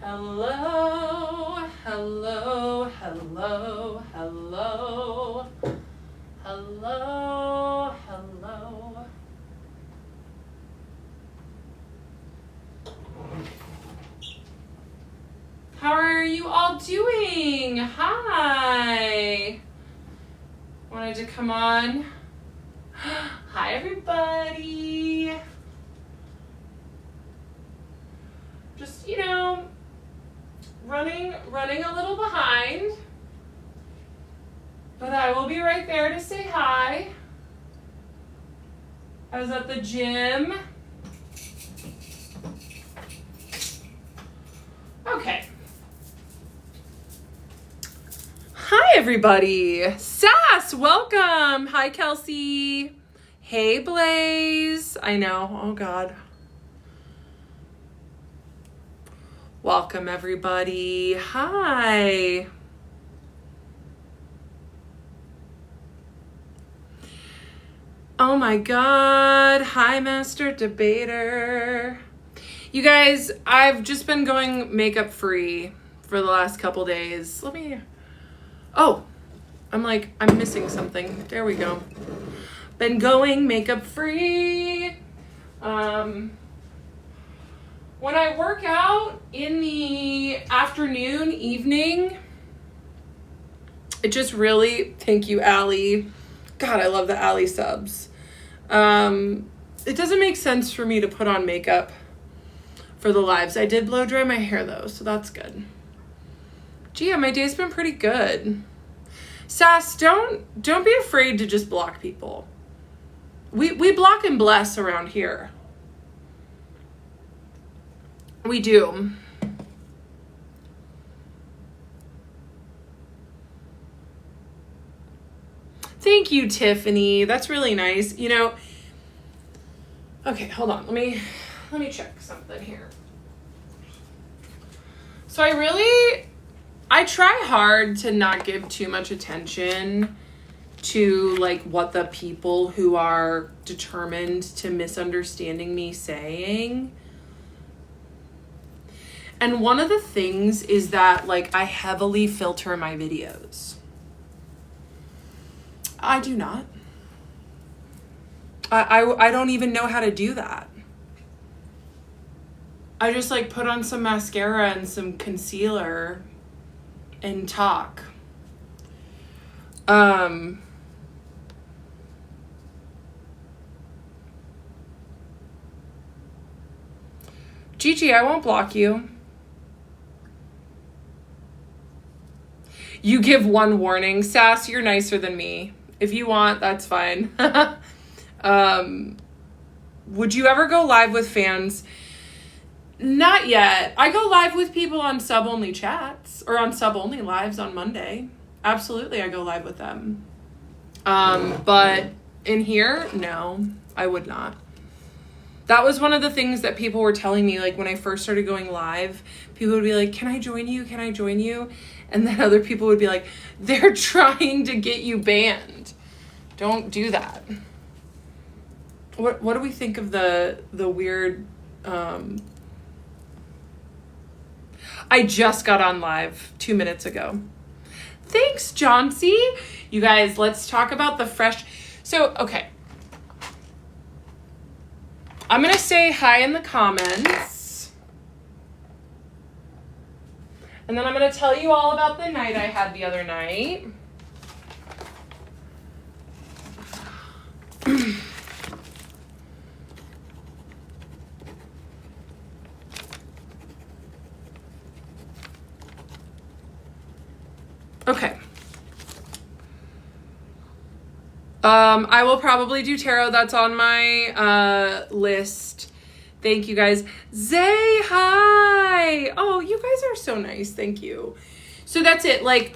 Hello, hello, hello, hello, hello, hello. How are you all doing? Hi. Wanted to come on. Hi, everybody. Just, running a little behind, but I will be right there to say hi. I was at the gym. Okay. Hi, everybody. Sass, welcome. Hi, Kelsey. Hey, Blaze. I know. Oh, God. Welcome, everybody. Hi. Oh, my God. Hi, Master Debater. You guys, I've just been going makeup free for the last couple days. Oh, I'm missing something. There we go. Been going makeup free. When I work out in the afternoon, evening, it just really, thank you, Allie. God, I love the Allie subs. It doesn't make sense for me to put on makeup for the lives. I did blow dry my hair though, so that's good. Gee, my day's been pretty good. Sass, don't be afraid to just block people. We block and bless around here. We do. Thank you, Tiffany. That's really nice. Okay, hold on. Let me check something here. So I try hard to not give too much attention to what the people who are determined to misunderstanding me saying. And one of the things is that I heavily filter my videos. I do not. I don't even know how to do that. I just put on some mascara and some concealer and talk. Gigi, I won't block you. You give one warning. Sass, you're nicer than me. If you want, that's fine. Would you ever go live with fans? Not yet. I go live with people on sub-only chats or on sub-only lives on Monday. Absolutely, I go live with them. But in here, no, I would not. That was one of the things that people were telling me, when I first started going live, people would be like, can I join you? Can I join you? And then other people would be like, they're trying to get you banned. Don't do that. What do we think of the weird, I just got on live 2 minutes ago. Thanks, Johnsy. You guys, let's talk about the fresh. So, okay. I'm going to say hi in the comments. And then I'm going to tell you all about the night I had the other night. Okay. I will probably do tarot. That's on my list. Thank you guys. Zay, hi. Oh, you guys are so nice. Thank you. So that's it. I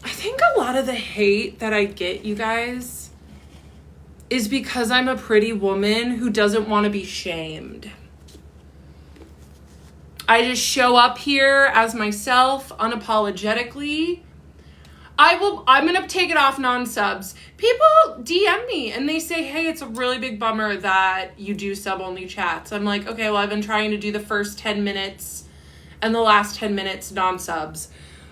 think a lot of the hate that I get, you guys, is because I'm a pretty woman who doesn't want to be shamed. I just show up here as myself unapologetically. I'm going to take it off non-subs. People DM me and they say, hey, it's a really big bummer that you do sub-only chats. I'm like, okay, well, I've been trying to do the first 10 minutes and the last 10 minutes non-subs.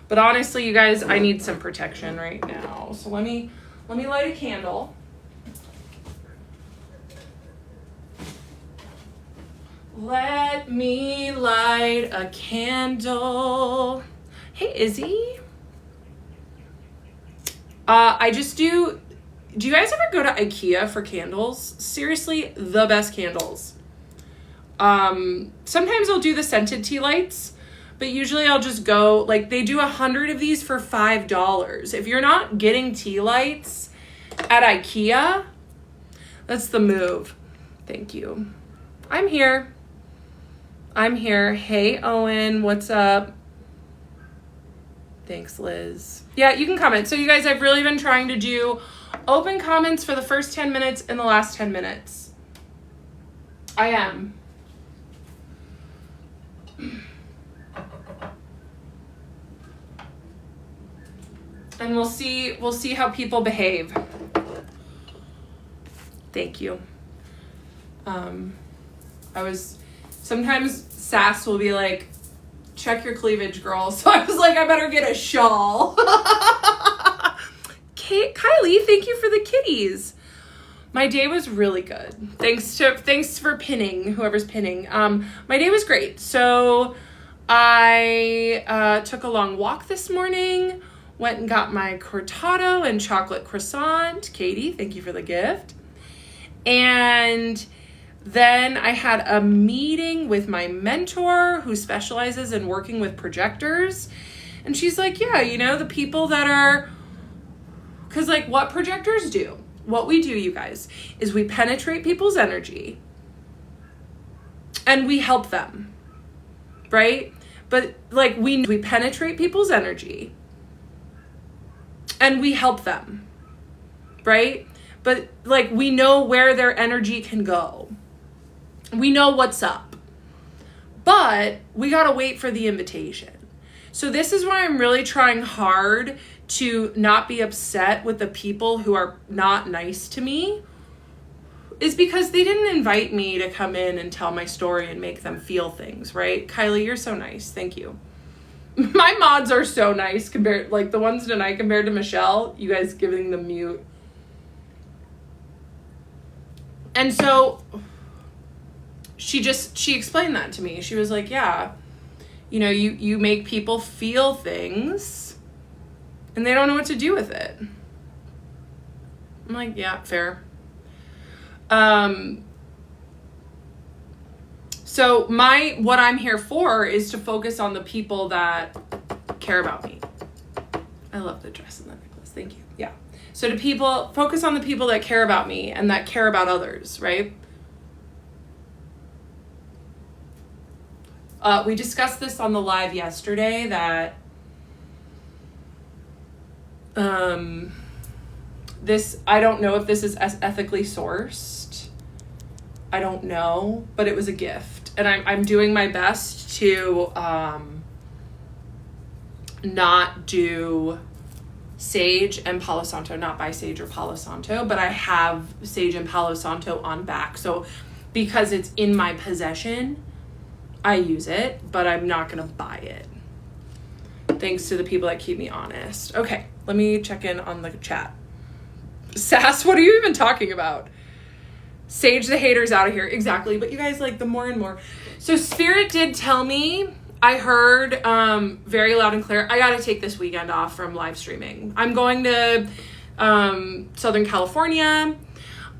But honestly, you guys, I need some protection right now. So let me light a candle. Let me light a candle. Hey, Izzy. Do you guys ever go to IKEA for candles? Seriously, the best candles. Sometimes I'll do the scented tea lights, but usually I'll just go, like, they do 100 of these for $5. If you're not getting tea lights at IKEA, that's the move. Thank you. I'm here. Hey, Owen, what's up? Thanks, Liz. Yeah, you can comment. So you guys, I've really been trying to do open comments for the first 10 minutes and the last 10 minutes. I am. And we'll see how people behave. Thank you. Sometimes Sass will be like, check your cleavage, girl. So I was like, I better get a shawl. Kylie, thank you for the kitties. My day was really good. Thanks for pinning, whoever's pinning. My day was great. So I took a long walk this morning, went and got my cortado and chocolate croissant. Katie, thank you for the gift. And then I had a meeting with my mentor who specializes in working with projectors. And she's like, yeah, the people that are, because like what projectors do, what we do, you guys, is we penetrate people's energy and we help them, right? But like we penetrate people's energy and we help them, right? But like we know where their energy can go. We know what's up, but we got to wait for the invitation. So this is why I'm really trying hard to not be upset with the people who are not nice to me, is because they didn't invite me to come in and tell my story and make them feel things, right? Kylie, you're so nice. Thank you. My mods are so nice compared, like the ones tonight compared to Michelle, you guys giving them mute. And so she explained that to me. She was like, yeah, you make people feel things and they don't know what to do with it. I'm like, yeah, fair. So what I'm here for is to focus on the people that care about me. I love the dress and the necklace. Thank you. Yeah. So focus on the people that care about me and that care about others, right? We discussed this on the live yesterday that I don't know if this is ethically sourced. I don't know, but it was a gift. And I'm doing my best to not do sage and Palo Santo, not buy sage or Palo Santo, but I have sage and Palo Santo on back. So because it's in my possession, I use it, but I'm not going to buy it. Thanks to the people that keep me honest. Okay, let me check in on the chat. Sass, what are you even talking about? Sage the haters out of here. Exactly. But you guys, like, the more and more. So Spirit did tell me, I heard very loud and clear, I got to take this weekend off from live streaming. I'm going to Southern California.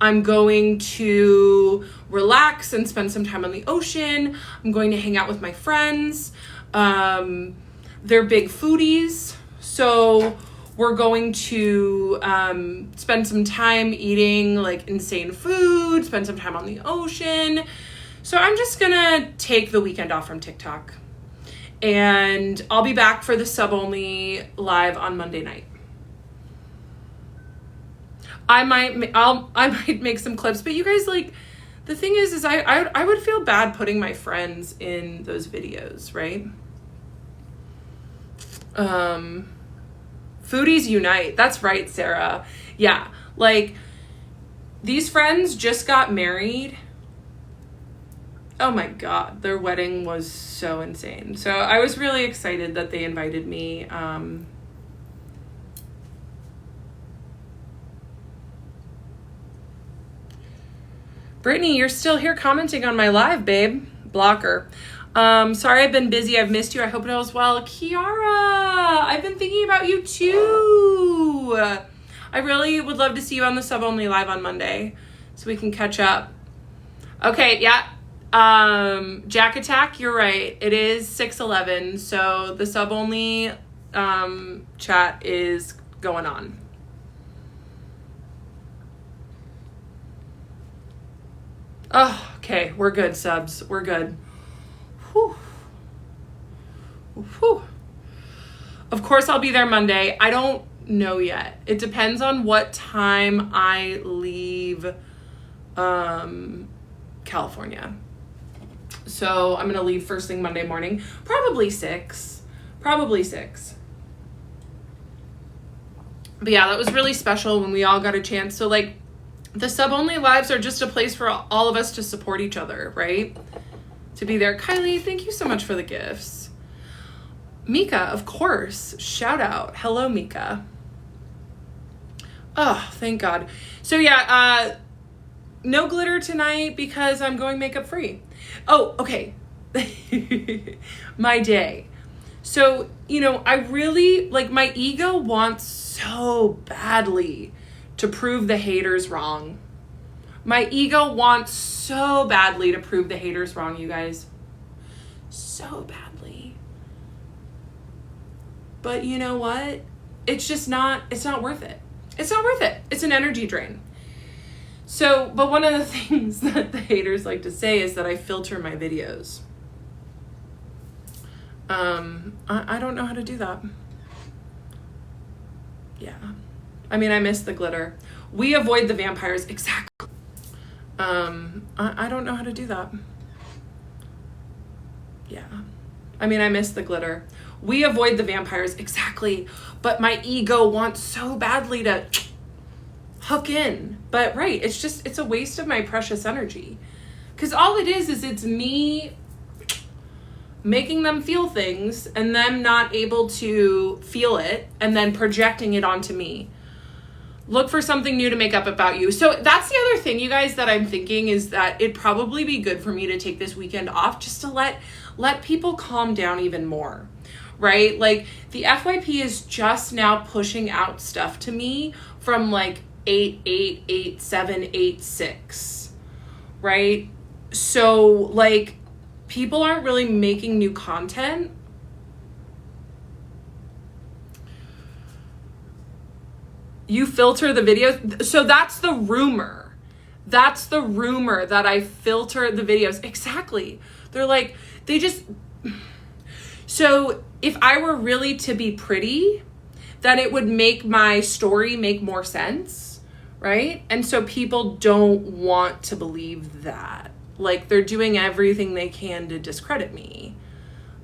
I'm going to relax and spend some time on the ocean. I'm going to hang out with my friends. They're big foodies. So we're going to spend some time eating like insane food, spend some time on the ocean. So I'm just going to take the weekend off from TikTok. And I'll be back for the sub-only live on Monday night. I might make some clips, but you guys, like, the thing is I would feel bad putting my friends in those videos, right? Foodies unite. That's right, Sarah. Yeah. Like, these friends just got married. Oh my God. Their wedding was so insane. So I was really excited that they invited me. Brittany, you're still here commenting on my live, babe. Blocker. Sorry I've been busy. I've missed you. I hope it all well. Kiara, I've been thinking about you too. I really would love to see you on the sub only live on Monday so we can catch up. Okay, yeah. Jack Attack, you're right. It is 6:11, so the sub only chat is going on. Oh, okay. We're good, subs. We're good. Whew. Whew. Of course, I'll be there Monday. I don't know yet. It depends on what time I leave California. So I'm going to leave first thing Monday morning. Probably 6. Probably 6. But yeah, that was really special when we all got a chance. So like, the sub-only lives are just a place for all of us to support each other, right? To be there. Kylie, thank you so much for the gifts. Mika, of course. Shout out. Hello, Mika. Oh, thank God. So yeah, no glitter tonight because I'm going makeup free. Oh, okay. My day. So, you know, I really, like, my ego wants so badly to prove the haters wrong. My ego wants so badly to prove the haters wrong, you guys. So badly. But you know what? It's just not, it's not worth it. It's not worth it. It's an energy drain. So, but one of the things that the haters like to say is that I filter my videos. I don't know how to do that. Yeah. I mean, I miss the glitter. We avoid the vampires. Exactly. I don't know how to do that. Yeah. I mean, I miss the glitter. We avoid the vampires. Exactly. But my ego wants so badly to hook in. But right, it's a waste of my precious energy. Because all it is it's me making them feel things and them not able to feel it and then projecting it onto me. Look for something new to make up about you. So that's the other thing, you guys, that I'm thinking is that it'd probably be good for me to take this weekend off just to let people calm down even more, right? Like the FYP is just now pushing out stuff to me from like 8, 8, 7, 8, 6, right? So like people aren't really making new content. You filter the videos. So that's the rumor. That's the rumor that I filter the videos. Exactly. They're like, they just... So if I were really to be pretty, then it would make my story make more sense, right? And so people don't want to believe that. Like they're doing everything they can to discredit me.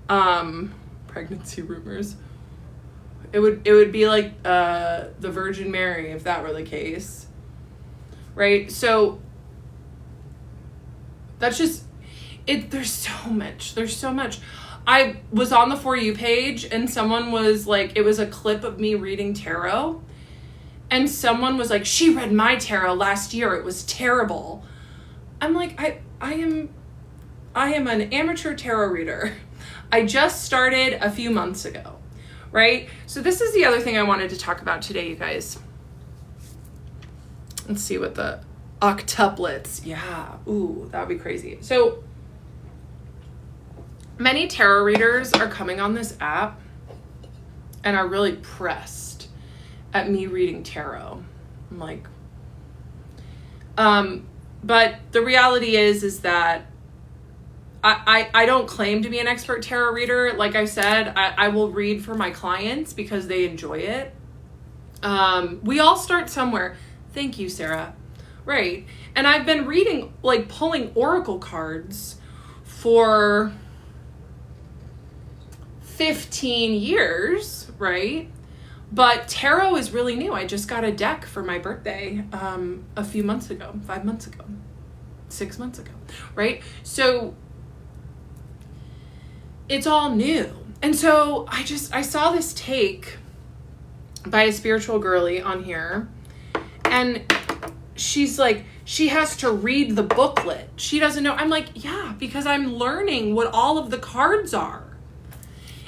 Pregnancy rumors. It would be like the Virgin Mary if that were the case, right? So that's just it. There's so much. I was on the For You page and someone was like, it was a clip of me reading tarot, and someone was like, she read my tarot last year. It was terrible. I'm like, I am an amateur tarot reader. I just started a few months ago. Right? So this is the other thing I wanted to talk about today, you guys. Let's see what the octuplets. Yeah. Ooh, that would be crazy. So many tarot readers are coming on this app and are really pressed at me reading tarot. I'm like, but the reality is that I don't claim to be an expert tarot reader. Like I said, I will read for my clients because they enjoy it. We all start somewhere. Thank you, Sarah. Right. And I've been reading, like pulling oracle cards for 15 years, right? But tarot is really new. I just got a deck for my birthday a few months ago, 5 months ago, 6 months ago, right? So it's all new. And so I saw this take by a spiritual girly on here, and she's like, she has to read the booklet. She doesn't know. I'm like, yeah, because I'm learning what all of the cards are.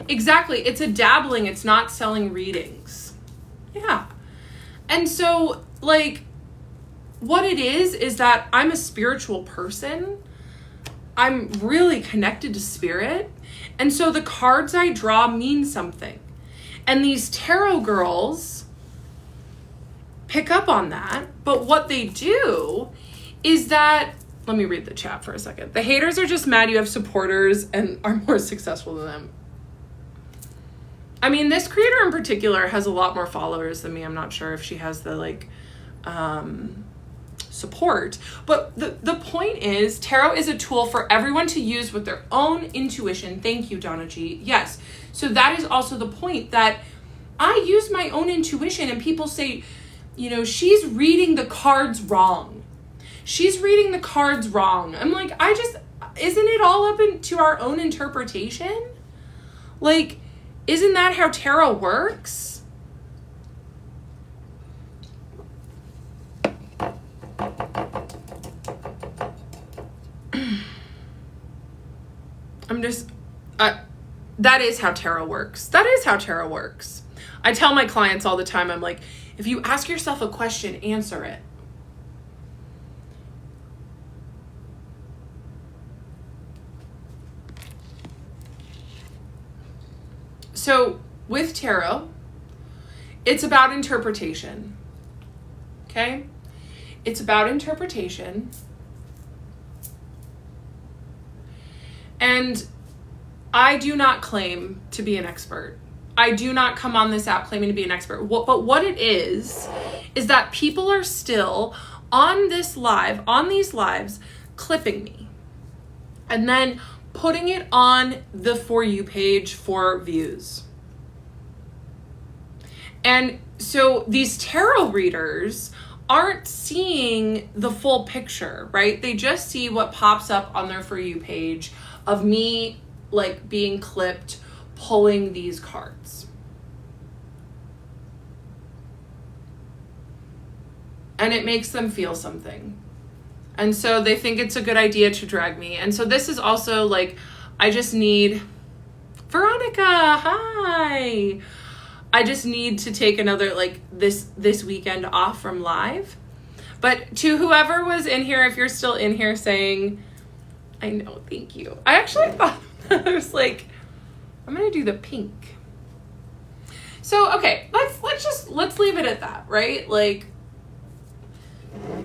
Exactly. It's a dabbling. It's not selling readings. Yeah. And so, like, what it is that I'm a spiritual person. I'm really connected to spirit. And so the cards I draw mean something. And these tarot girls pick up on that. But what they do is that, let me read the chat for a second. The haters are just mad you have supporters and are more successful than them. I mean, this creator in particular has a lot more followers than me. I'm not sure if she has the support. But the point is, tarot is a tool for everyone to use with their own intuition. Thank you, Donna G. Yes. So that is also the point, that I use my own intuition, and people say, you know, she's reading the cards wrong. She's reading the cards wrong. I'm like, isn't it all up to our own interpretation? Like, isn't that how tarot works? That is how tarot works. That is how tarot works. I tell my clients all the time, I'm like, if you ask yourself a question, answer it. So with tarot, it's about interpretation. Okay? It's about interpretation. And I do not claim to be an expert. I do not come on this app claiming to be an expert. But what it is that people are still on these lives, clipping me and then putting it on the For You page for views. And so these tarot readers aren't seeing the full picture, right? They just see what pops up on their For You page of me, like, being clipped, pulling these cards. And it makes them feel something. And so they think it's a good idea to drag me. And so this is also like, I just need, Veronica, hi. I just need to take another, like, this weekend off from live. But to whoever was in here, if you're still in here saying, I know, thank you. I actually thought, I was like, I'm going to do the pink. So, okay, let's leave it at that, right? Like,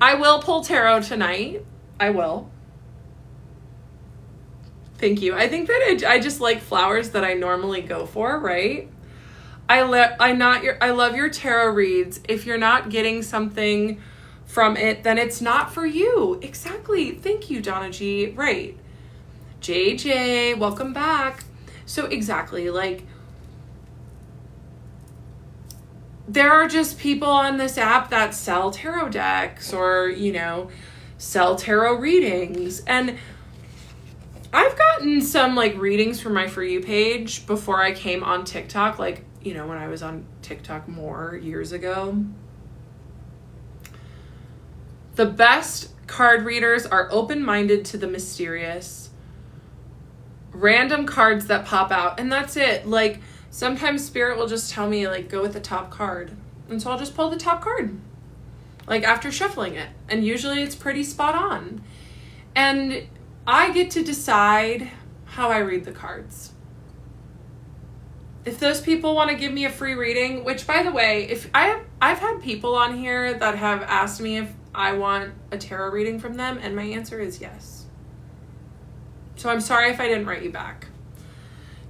I will pull tarot tonight. I will. Thank you. I think that I just like flowers that I normally go for, right? I love your tarot reads. If you're not getting something from it, then it's not for you. Exactly. Thank you, Donna G. Right. JJ, welcome back. So exactly, like, there are just people on this app that sell tarot decks or, you know, sell tarot readings. And I've gotten some, like, readings from my For You page before I came on TikTok, like, you know, when I was on TikTok more years ago. The best card readers are open-minded to the mysterious, random cards that pop out, and that's it. Like, sometimes spirit will just tell me, like, go with the top card, and so I'll just pull the top card, like, after shuffling it, and usually it's pretty spot on, and I get to decide how I read the cards. If those people want to give me a free reading, which, by the way, if I've had people on here that have asked me if I want a tarot reading from them, and my answer is yes. So I'm sorry if I didn't write you back.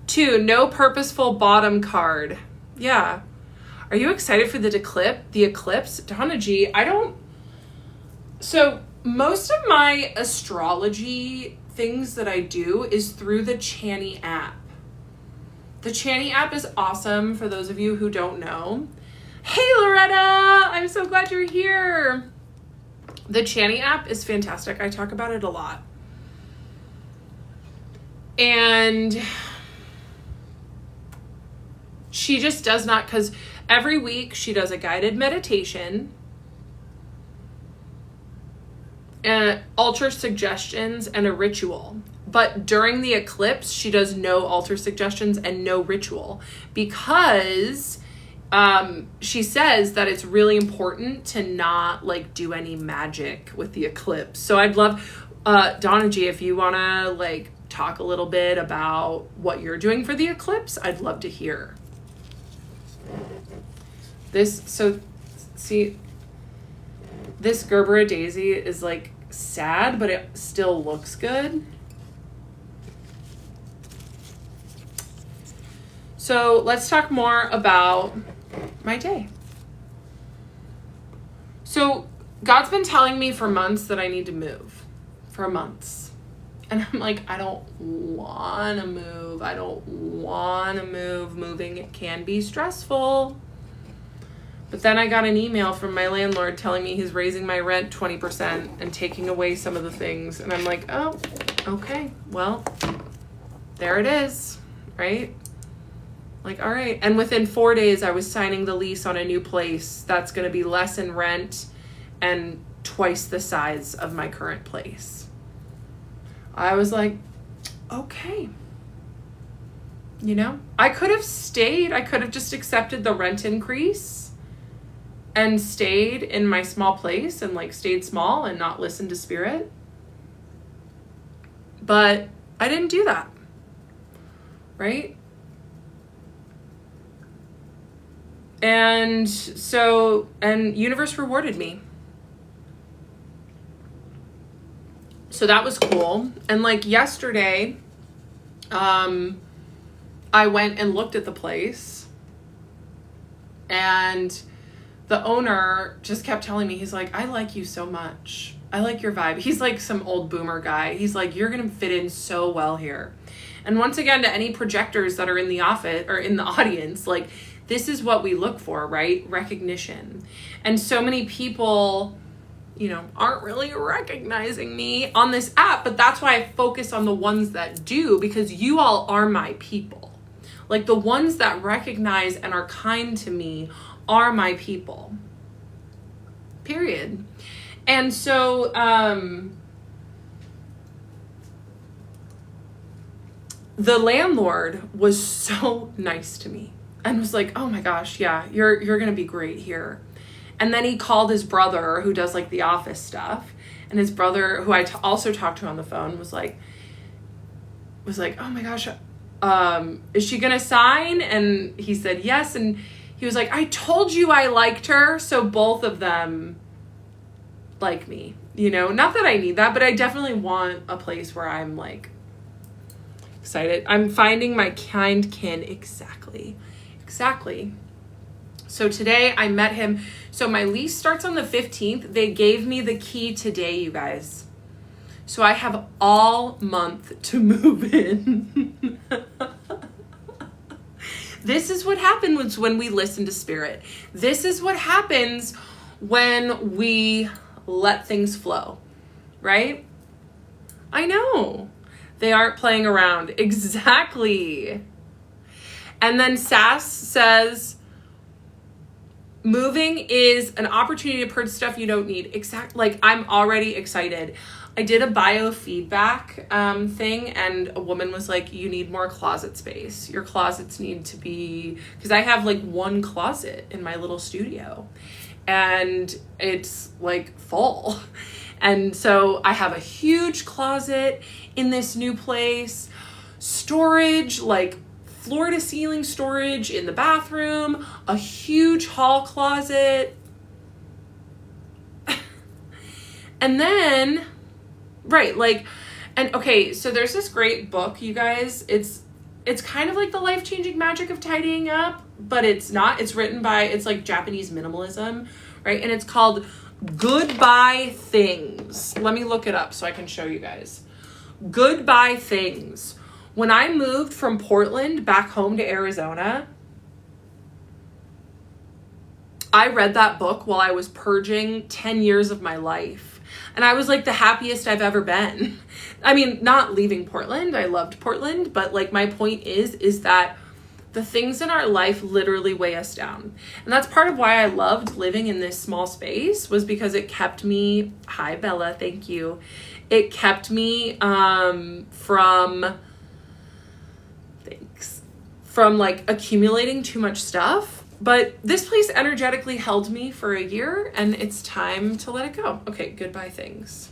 2, no purposeful bottom card. Yeah. Are you excited for the eclipse? Donna G, so most of my astrology things that I do is through the Chani app. The Chani app is awesome for those of you who don't know. Hey, Loretta! I'm so glad you're here. The Channy app is fantastic. I talk about it a lot. And she just does not, because every week she does a guided meditation and altar suggestions and a ritual. But during the eclipse, she does no altar suggestions and no ritual because she says that it's really important to not like do any magic with the eclipse. So I'd love, Donna G, if you want to like talk a little bit about what you're doing for the eclipse, I'd love to hear. See, this Gerbera daisy is like sad, but it still looks good. So let's talk more about my day. So God's been telling me for months that I need to move. For months. And I'm like, I don't want to move. I don't want to move. Moving, it can be stressful. But then I got an email from my landlord telling me he's raising my rent 20% and taking away some of the things. And I'm like, oh, okay, well, there it is, right? Like, all right. And within 4 days, I was signing the lease on a new place that's going to be less in rent and twice the size of my current place. I was like, okay. You know, I could have stayed. I could have just accepted the rent increase and stayed in my small place and like stayed small and not listened to spirit. But I didn't do that. Right? And so, and universe rewarded me. So that was cool. And like yesterday, I went and looked at the place and the owner just kept telling me, he's like, I like you so much. I like your vibe. He's like some old boomer guy. He's like, you're going to fit in so well here. And once again, to any projectors that are in the office or in the audience, like this is what we look for, right? Recognition. And so many people, you know, aren't really recognizing me on this app, but that's why I focus on the ones that do, because you all are my people. Like the ones that recognize and are kind to me are my people. Period. And so, the landlord was so nice to me and was like, oh my gosh, yeah, you're going to be great here. And then he called his brother who does like the office stuff. And his brother, who I also talked to on the phone, was like, oh my gosh, is she going to sign? And he said, yes. And he was like, I told you I liked her. So both of them like me, you know, not that I need that, but I definitely want a place where I'm like excited. I'm finding my kind kin. Exactly. So today I met him. So my lease starts on the 15th. They gave me the key today, you guys. So I have all month to move in. This is what happens when we listen to spirit. This is what happens when we let things flow, right? I know. They aren't playing around. Exactly. And then Sass says, moving is an opportunity to purge stuff you don't need. Like, I'm already excited. I did a biofeedback thing, and a woman was like, you need more closet space. Your closets need to be, because I have like one closet in my little studio and it's like full. And so I have a huge closet in this new place, storage, like floor to ceiling storage in the bathroom, a huge hall closet. And then, right, like, and okay, so there's this great book, you guys. It's kind of like the life-changing magic of tidying up, but it's not. It's written by, it's like Japanese minimalism, right? And it's called Goodbye Things. Let me look it up so I can show you guys. Goodbye Things. When I moved from Portland back home to Arizona, I read that book while I was purging 10 years of my life. And I was like the happiest I've ever been. I mean, not leaving Portland. I loved Portland. But like my point is that the things in our life literally weigh us down. And that's part of why I loved living in this small space, was because it kept me, hi Bella, thank you. It kept me from like accumulating too much stuff. But this place energetically held me for a year, and it's time to let it go. Okay, goodbye things.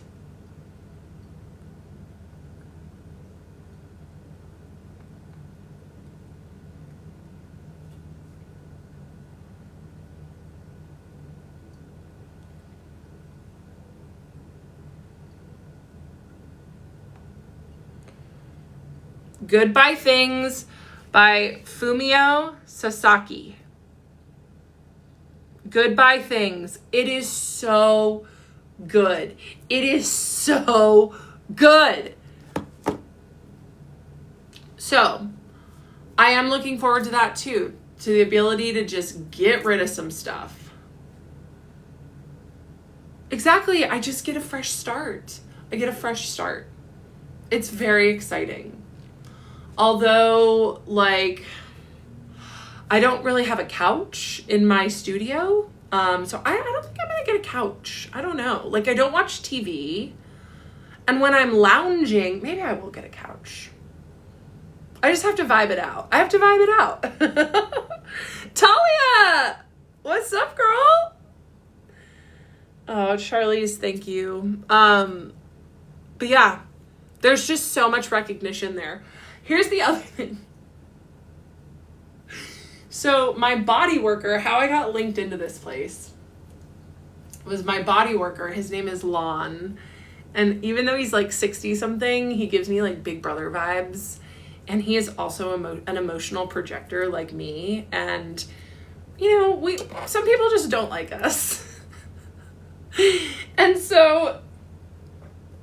Goodbye Things by Fumio Sasaki. Goodbye Things. It is so good. It is so good. So, I am looking forward to that too. To the ability to just get rid of some stuff. Exactly. I just get a fresh start. I get a fresh start. It's very exciting. Although, like, I don't really have a couch in my studio. So I don't think I'm going to get a couch. I don't know. Like, I don't watch TV. And when I'm lounging, maybe I will get a couch. I just have to vibe it out. I have to vibe it out. Talia! What's up, girl? Oh, Charlize, thank you. But yeah, there's just so much recognition there. Here's the other thing. So my body worker, how I got linked into this place was my body worker. His name is Lon. And even though he's like 60 something, he gives me like Big Brother vibes. And he is also an emotional projector like me. And, you know, some people just don't like us. And so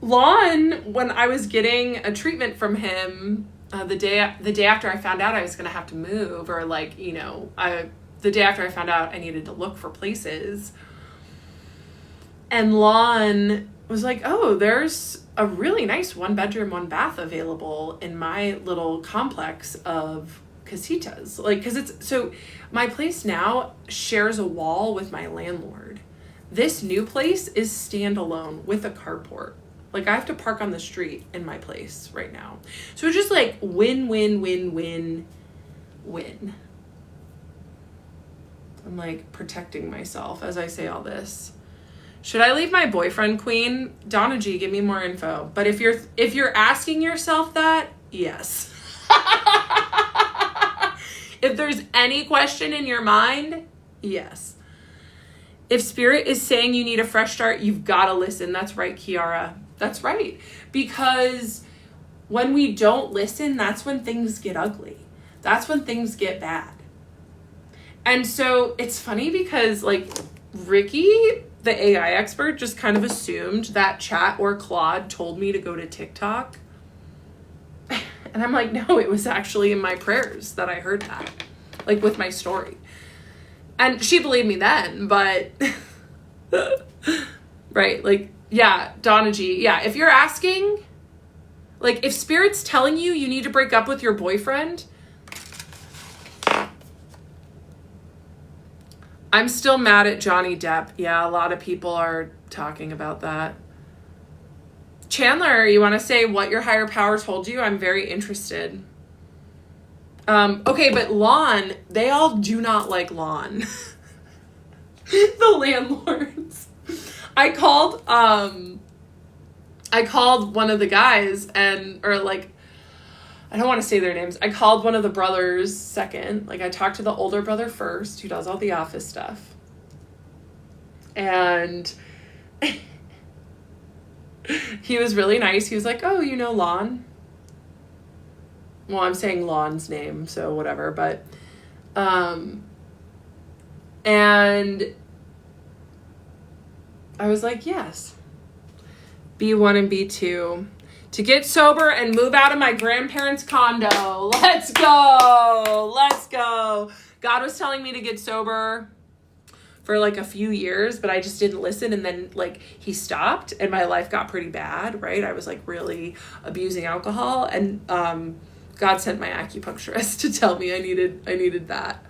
Lon, when I was getting a treatment from him, the day after I found out I was going to have to move, or like, you know, the day after I found out I needed to look for places, and Lon was like, oh, there's a really nice 1-bedroom, 1-bath available in my little complex of casitas. Like, so my place now shares a wall with my landlord. This new place is standalone with a carport. Like, I have to park on the street in my place right now. So it's just like win, win, win, win, win. I'm like protecting myself as I say all this. Should I leave my boyfriend, Queen? Donna G, give me more info. But if you're asking yourself that, yes. If there's any question in your mind, yes. If Spirit is saying you need a fresh start, you've got to listen. That's right, Kiara. That's right. Because when we don't listen, that's when things get ugly. That's when things get bad. And so it's funny because like Ricky, the AI expert, just kind of assumed that Chat or Claude told me to go to TikTok. And I'm like, no, it was actually in my prayers that I heard that, like with my story. And she believed me then, but right, like, yeah, Donna G, yeah, if you're asking, like, if Spirit's telling you you need to break up with your boyfriend, I'm still mad at Johnny Depp. Yeah, a lot of people are talking about that. Chandler, you want to say what your higher power told you? I'm very interested. Okay, but Lon, they all do not like Lon. The landlords. I called one of the guys or like, I don't want to say their names. I called one of the brothers second. Like, I talked to the older brother first, who does all the office stuff. And he was really nice. He was like, oh, you know Lon? Well, I'm saying Lon's name, so whatever. But, and I was like, yes. B1 and B2. To get sober and move out of my grandparents' condo. Let's go. Let's go. God was telling me to get sober for like a few years, but I just didn't listen. And then like he stopped and my life got pretty bad, right? I was like really abusing alcohol, and God sent my acupuncturist to tell me I needed that.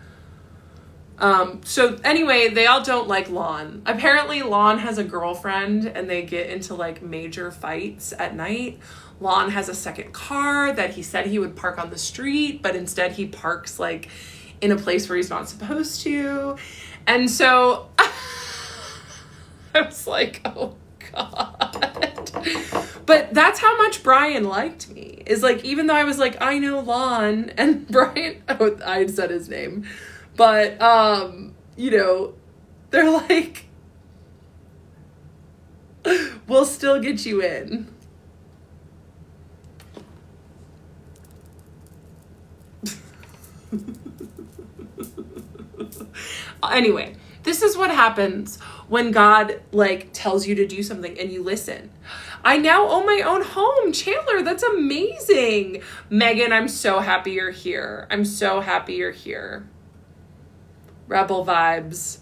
So anyway, they all don't like Lon. Apparently Lon has a girlfriend and they get into like major fights at night. Lon has a second car that he said he would park on the street, but instead he parks like in a place where he's not supposed to. And so I was like, oh God. But that's how much Brian liked me. Is like, even though I was like, I know Lon, and Brian, oh, I had said his name. But, you know, they're like, we'll still get you in. Anyway, this is what happens when God like tells you to do something and you listen. I now own my own home. Chandler, that's amazing. Megan, I'm so happy you're here. I'm so happy you're here. Rebel vibes.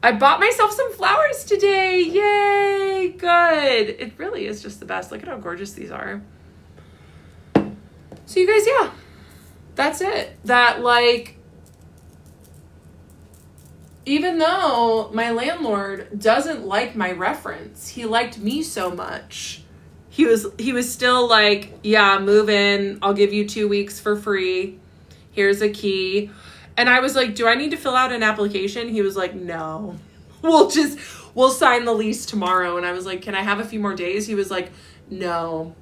I bought myself some flowers today. Yay. Good. It really is just the best. Look at how gorgeous these are. So you guys, yeah, that's it. That like, even though my landlord doesn't like my reference, he liked me so much. He was still like, yeah, move in. I'll give you 2 weeks for free. Here's a key. And I was like, do I need to fill out an application? He was like, no, we'll sign the lease tomorrow. And I was like, can I have a few more days? He was like, no.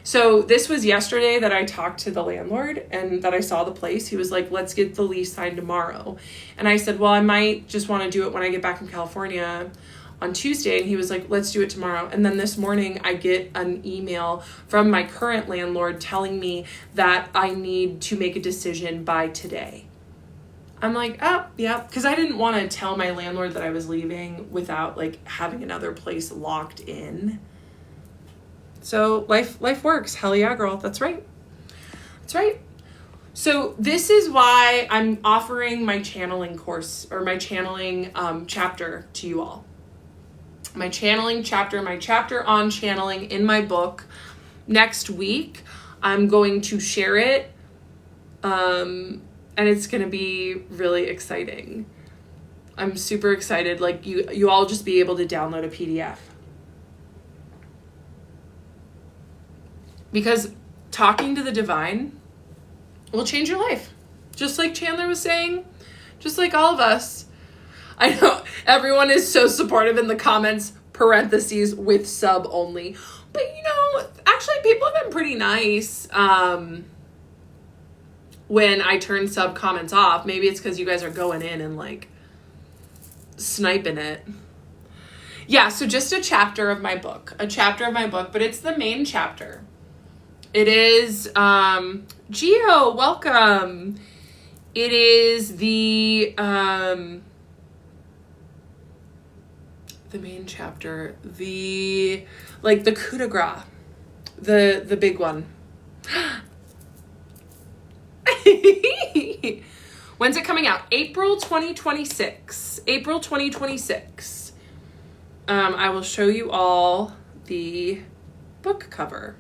So this was yesterday that I talked to the landlord and that I saw the place. He was like, let's get the lease signed tomorrow. And I said, well, I might just want to do it when I get back from California on Tuesday. And he was like, let's do it tomorrow. And then this morning I get an email from my current landlord telling me that I need to make a decision by today. I'm like, oh, yeah, because I didn't want to tell my landlord that I was leaving without like having another place locked in. So life works. Hell yeah, girl. That's right. That's right. So this is why I'm offering my channeling course, or my channeling chapter to you all. My channeling chapter, my chapter on channeling in my book. Next week, I'm going to share it. And it's going to be really exciting. I'm super excited. Like you all just be able to download a PDF. Because talking to the divine will change your life. Just like Chandler was saying, just like all of us. I know everyone is so supportive in the comments, parentheses, with sub only. But you know, actually people have been pretty nice when I turn sub comments off. Maybe it's because you guys are going in and like sniping it. Yeah, so just a chapter of my book, but it's the main chapter. It is, Gio, welcome. It is the main chapter, the coup de grace, the big one. When's it coming out? April 2026. April 2026. I will show you all the book cover.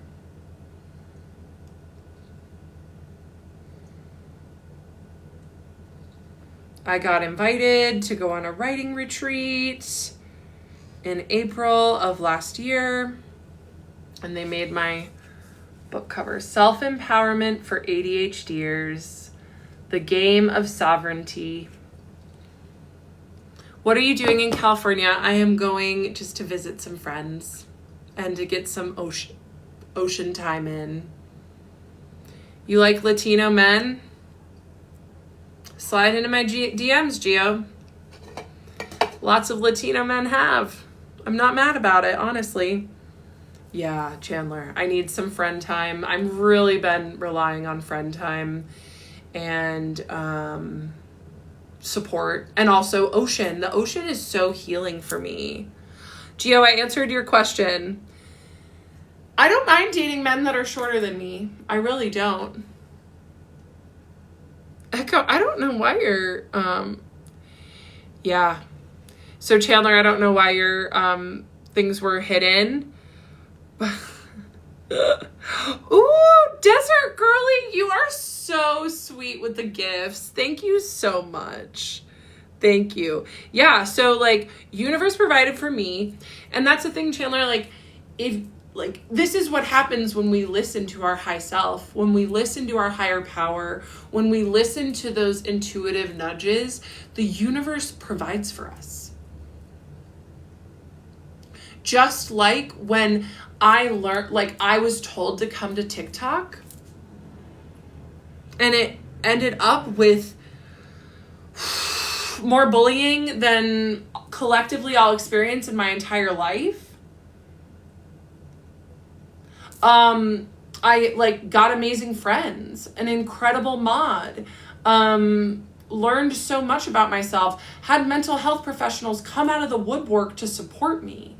I got invited to go on a writing retreat in April of last year, and they made my book cover. Self-Empowerment for ADHDers, The Game of Sovereignty. What are you doing in California? I am going just to visit some friends and to get some ocean time in. You like Latino men? Slide into my DMs, Gio. Lots of Latino men have. I'm not mad about it, honestly. Yeah, Chandler, I need some friend time. I've really been relying on friend time and support, and also ocean. The ocean is so healing for me. Gio, I answered your question. I don't mind dating men that are shorter than me. I really don't. Echo, I don't know why you're, yeah. So Chandler, I don't know why your things were hidden. Ooh, Desert Girly, you are so sweet with the gifts. Thank you so much. Thank you. Yeah, so like universe provided for me. And that's the thing, Chandler, like if like this is what happens when we listen to our high self, when we listen to our higher power, when we listen to those intuitive nudges, the universe provides for us. Just like when I learned, like I was told to come to TikTok and it ended up with more bullying than collectively I'll experience in my entire life. I like got amazing friends, an incredible mod, learned so much about myself, had mental health professionals come out of the woodwork to support me.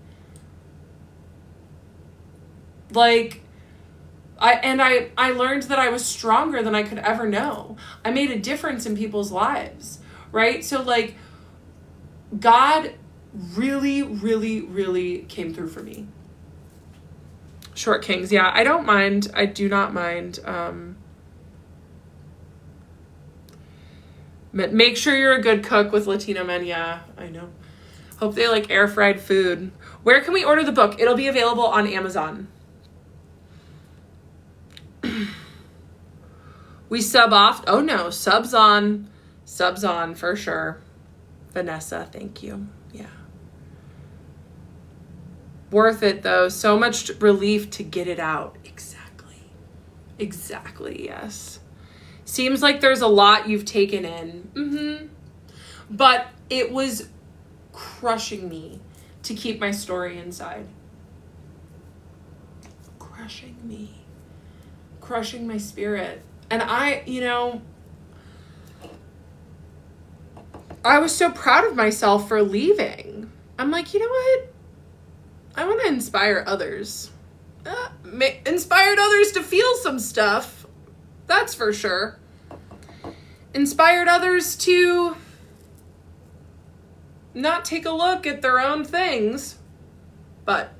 Like, I learned that I was stronger than I could ever know. I made a difference in people's lives, right? So like, God really, really, really came through for me. Short Kings, yeah, I don't mind. I do not mind. Make sure you're a good cook with Latino men. Yeah, I know. Hope they like air fried food. Where can we order the book? It'll be available on Amazon. We sub off. Oh no, subs on for sure. Vanessa, thank you. Yeah. Worth it though. So much relief to get it out. Exactly. Yes. Seems like there's a lot you've taken in. But it was crushing me to keep my story inside. Crushing me. Crushing my spirit. And I was so proud of myself for leaving. I'm like, you know what? I want to inspire others. Inspired others to feel some stuff. That's for sure. Inspired others to not take a look at their own things. But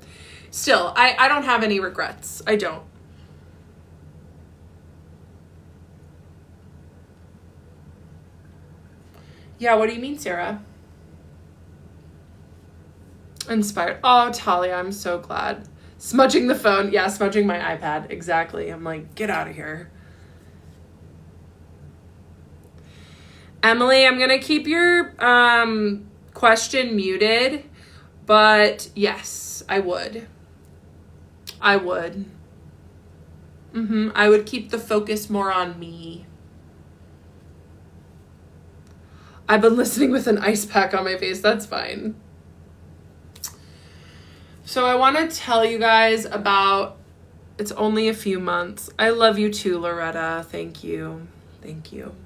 still, I don't have any regrets. I don't. Yeah, what do you mean, Sarah? Inspired. Oh, Talia, I'm so glad. Smudging the phone. Yeah, smudging my iPad. Exactly. I'm like, get out of here. Emily, I'm going to keep your question muted. But yes, I would. I would keep the focus more on me. I've been listening with an ice pack on my face. That's fine. So I want to tell you guys about, it's only a few months. I love you too, Loretta. Thank you. Thank you.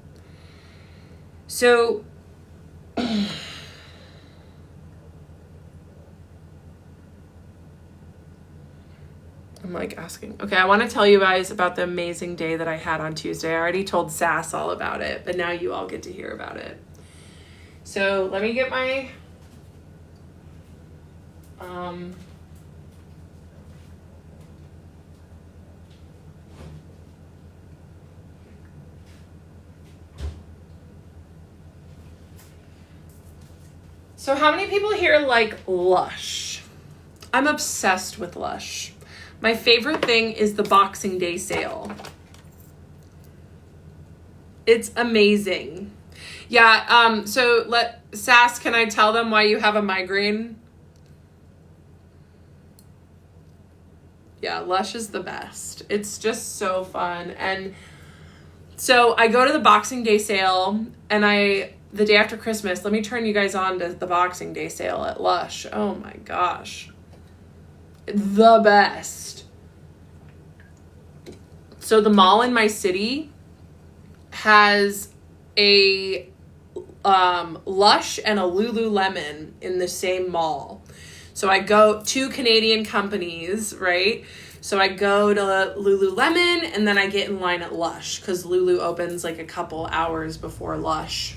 So I'm like asking. Okay, I want to tell you guys about the amazing day that I had on Tuesday. I already told Sass all about it, but now you all get to hear about it. So let me get my So how many people here like Lush? I'm obsessed with Lush. My favorite thing is the Boxing Day sale. It's amazing. Yeah, so Sass, can I tell them why you have a migraine? Yeah, Lush is the best. It's just so fun. And so I go to the Boxing Day sale and the day after Christmas, let me turn you guys on to the Boxing Day sale at Lush. Oh my gosh. The best. So the mall in my city has a Lush and a Lululemon in the same mall. So I go to Canadian companies, right? So I go to Lululemon and then I get in line at Lush because Lulu opens like a couple hours before Lush.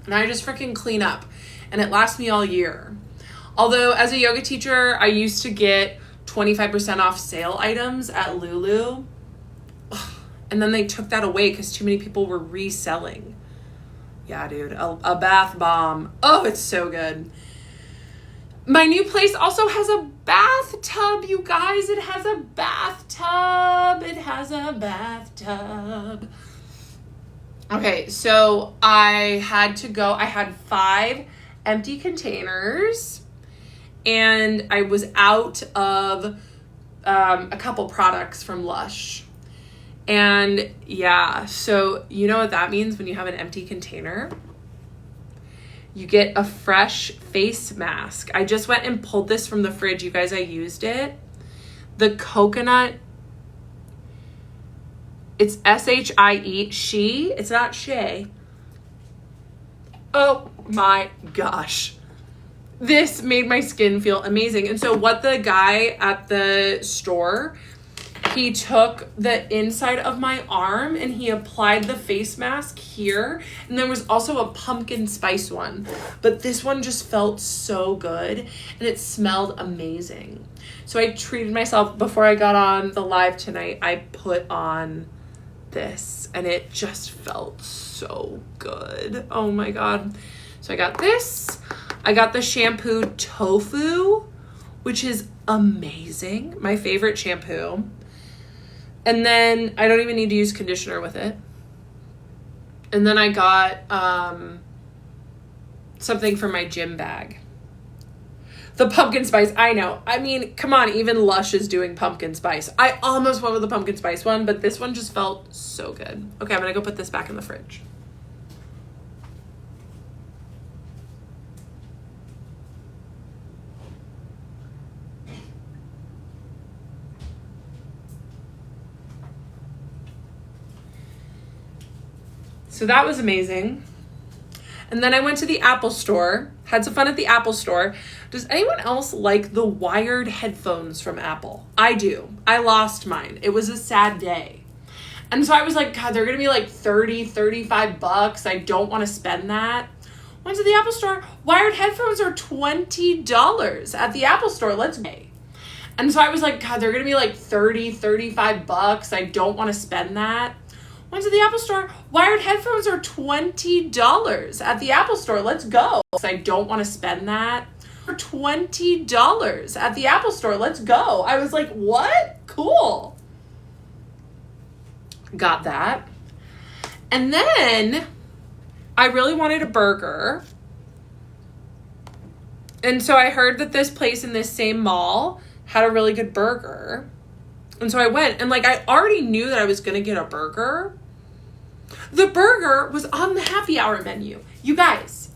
And I just freaking clean up. and it lasts me all year. Although as a yoga teacher, I used to get 25% off sale items at Lulu. And then they took that away because too many people were reselling. Yeah, dude, a bath bomb. Oh, it's so good. My new place also has a bathtub, you guys. It has a bathtub. It has a bathtub. Okay, so I had 5 empty containers, and I was out of a couple products from Lush. And yeah, so you know what that means when you have an empty container? You get a fresh face mask. I just went and pulled this from the fridge. You guys, I used it. The coconut, it's S-H-I-E, she, it's not Shay. Oh my gosh. This made my skin feel amazing. And so what the guy at the store, he took the inside of my arm and he applied the face mask here. And there was also a pumpkin spice one. But this one just felt so good and it smelled amazing. So I treated myself before I got on the live tonight. I put on this and it just felt so good. Oh my God. So I got this. I got the shampoo Tofu, which is amazing. My favorite shampoo. And then I don't even need to use conditioner with it. And then I got something for my gym bag. The pumpkin spice, I know. I mean, come on, even Lush is doing pumpkin spice. I almost went with the pumpkin spice one, but this one just felt so good. Okay, I'm gonna go put this back in the fridge. So that was amazing. And then I went to the Apple store, had some fun at the Apple store. Does anyone else like the wired headphones from Apple? I do. I lost mine. It was a sad day. And so I was like, God, they're going to be like $35. I don't want to spend that. Went to the Apple store. Wired headphones are $20 at the Apple store. Let's go. And so I was like, God, they're going to be like $35. I don't want to spend that. Went to the Apple store. Wired headphones are $20 at the Apple store. Let's go. I don't want to spend that. For $20 at the Apple store. Let's go. I was like, what? Cool. Got that. And then I really wanted a burger. And so I heard that this place in this same mall had a really good burger. And so I went, and like I already knew that I was going to get a burger. The burger was on the happy hour menu. You guys,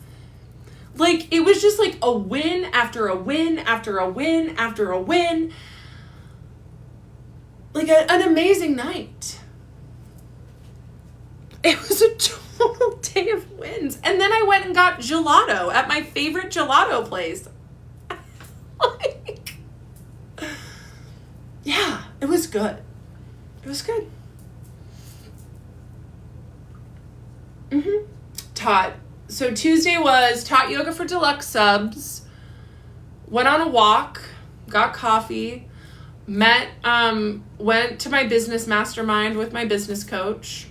like it was just like a win after a win after a win after a win. Like an amazing night. It was a total day of wins. And then I went and got gelato at my favorite gelato place. Like, yeah, it was good. It was good. Taught. So Tuesday was taught yoga for deluxe subs. Went on a walk. Got coffee. Went to my business mastermind with my business coach.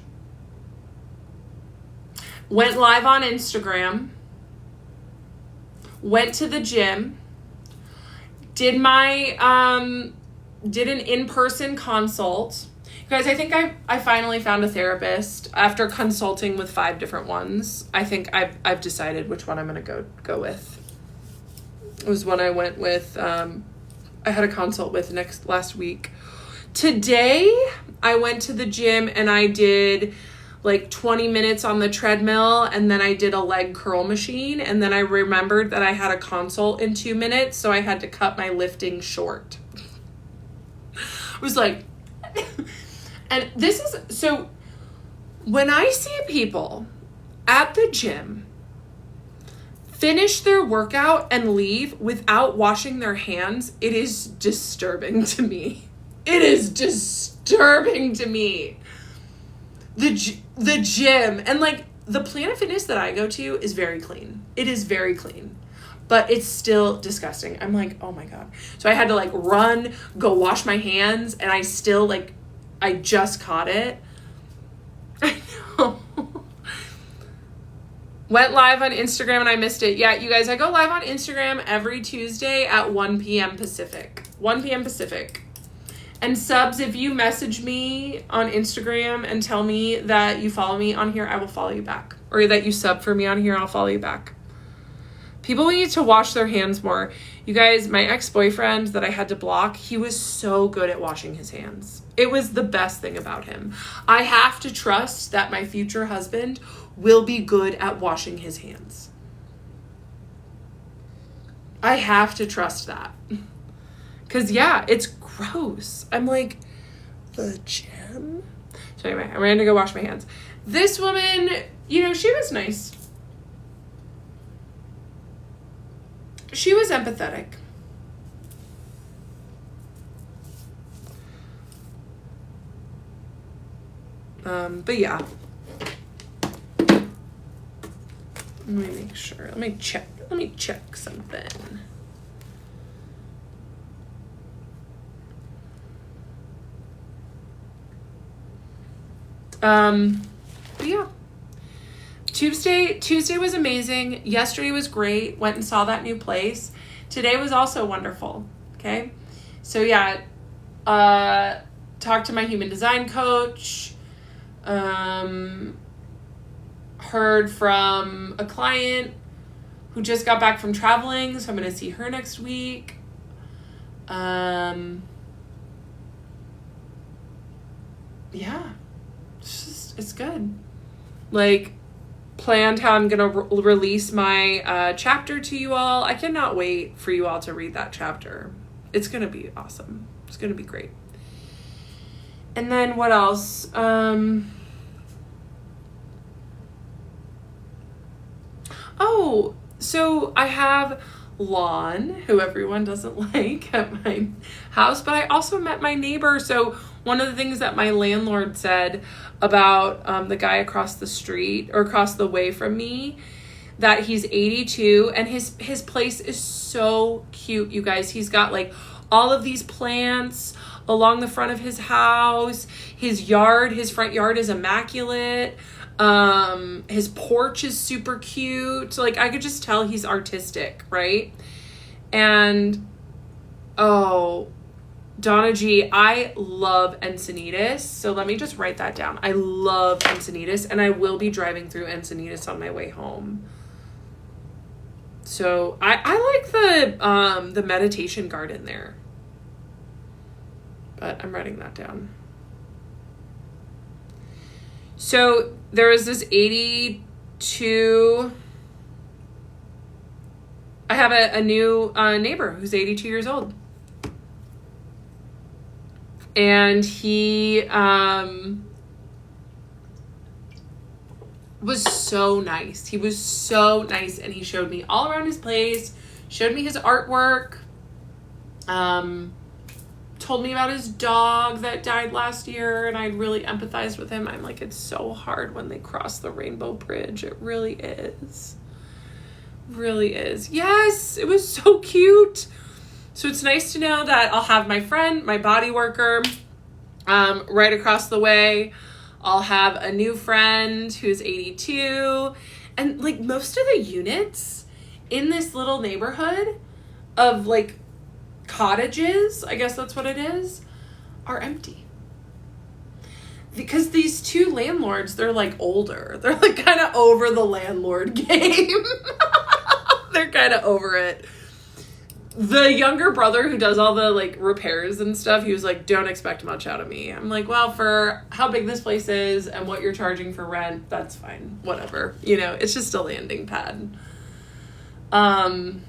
Went live on Instagram. Went to the gym. Did my did an in-person consult. You guys, I think I finally found a therapist after consulting with 5 different ones. I think I've decided which one I'm going to go with. It was one I went with. I had a consult with last week. Today, I went to the gym and I did like 20 minutes on the treadmill, and then I did a leg curl machine, and then I remembered that I had a consult in 2 minutes, so I had to cut my lifting short. I was like... And this is, so when I see people at the gym finish their workout and leave without washing their hands, it is disturbing to me. It is disturbing to me. The gym, and like, the Planet Fitness that I go to is very clean. It is very clean. But it's still disgusting. I'm like, oh my God. So I had to like run, go wash my hands, and I still like, I just caught it. I know. Went live on Instagram and I missed it. Yeah, you guys, I go live on Instagram every Tuesday at 1 p.m. Pacific. 1 p.m. Pacific. And subs, if you message me on Instagram and tell me that you follow me on here, I will follow you back. Or that you sub for me on here, I'll follow you back. People need to wash their hands more. You guys, my ex-boyfriend that I had to block, he was so good at washing his hands. It was the best thing about him. I have to trust that my future husband will be good at washing his hands. I have to trust that. Because, yeah, it's gross. I'm like, the gym? So anyway, I'm ready to go wash my hands. This woman, you know, she was nice. She was empathetic. But yeah. Let me make sure. Let me check something. But yeah. Tuesday was amazing. Yesterday was great. Went and saw that new place. Today was also wonderful. Okay. So yeah, talked to my human design coach. Heard from a client who just got back from traveling. So I'm going to see her next week. Yeah. It's good. Like, planned how I'm going to release my chapter to you all. I cannot wait for you all to read that chapter. It's going to be awesome. It's going to be great. And then what else? Oh, so I have lawn, who everyone doesn't like at my house, but I also met my neighbor. So one of the things that my landlord said about the guy across the street or across the way from me, that he's 82 and his place is so cute, you guys. He's got like all of these plants along the front of his house. His front yard is immaculate. His porch is super cute. Like, I could just tell he's artistic, right? And, oh, Donna G, I love Encinitas. So let me just write that down. I love Encinitas, and I will be driving through Encinitas on my way home. So I like the meditation garden there. But I'm writing that down. So there was this 82. I have a new neighbor who's 82 years old. And he was so nice. He was so nice, and he showed me all around his place, showed me his artwork, told me about his dog that died last year, and I really empathized with him. I'm like, it's so hard when they cross the rainbow bridge. It really is. Really is. Yes, it was so cute. So it's nice to know that I'll have my friend, my body worker, right across the way. I'll have a new friend who's 82. And like most of the units in this little neighborhood of like cottages, I guess that's what it is, are empty. Because these two landlords, they're like older. They're like kind of over the landlord game. They're kind of over it. The younger brother who does all the like repairs and stuff, he was like, don't expect much out of me. I'm like, well, for how big this place is and what you're charging for rent, that's fine. Whatever. You know, it's just a landing pad. But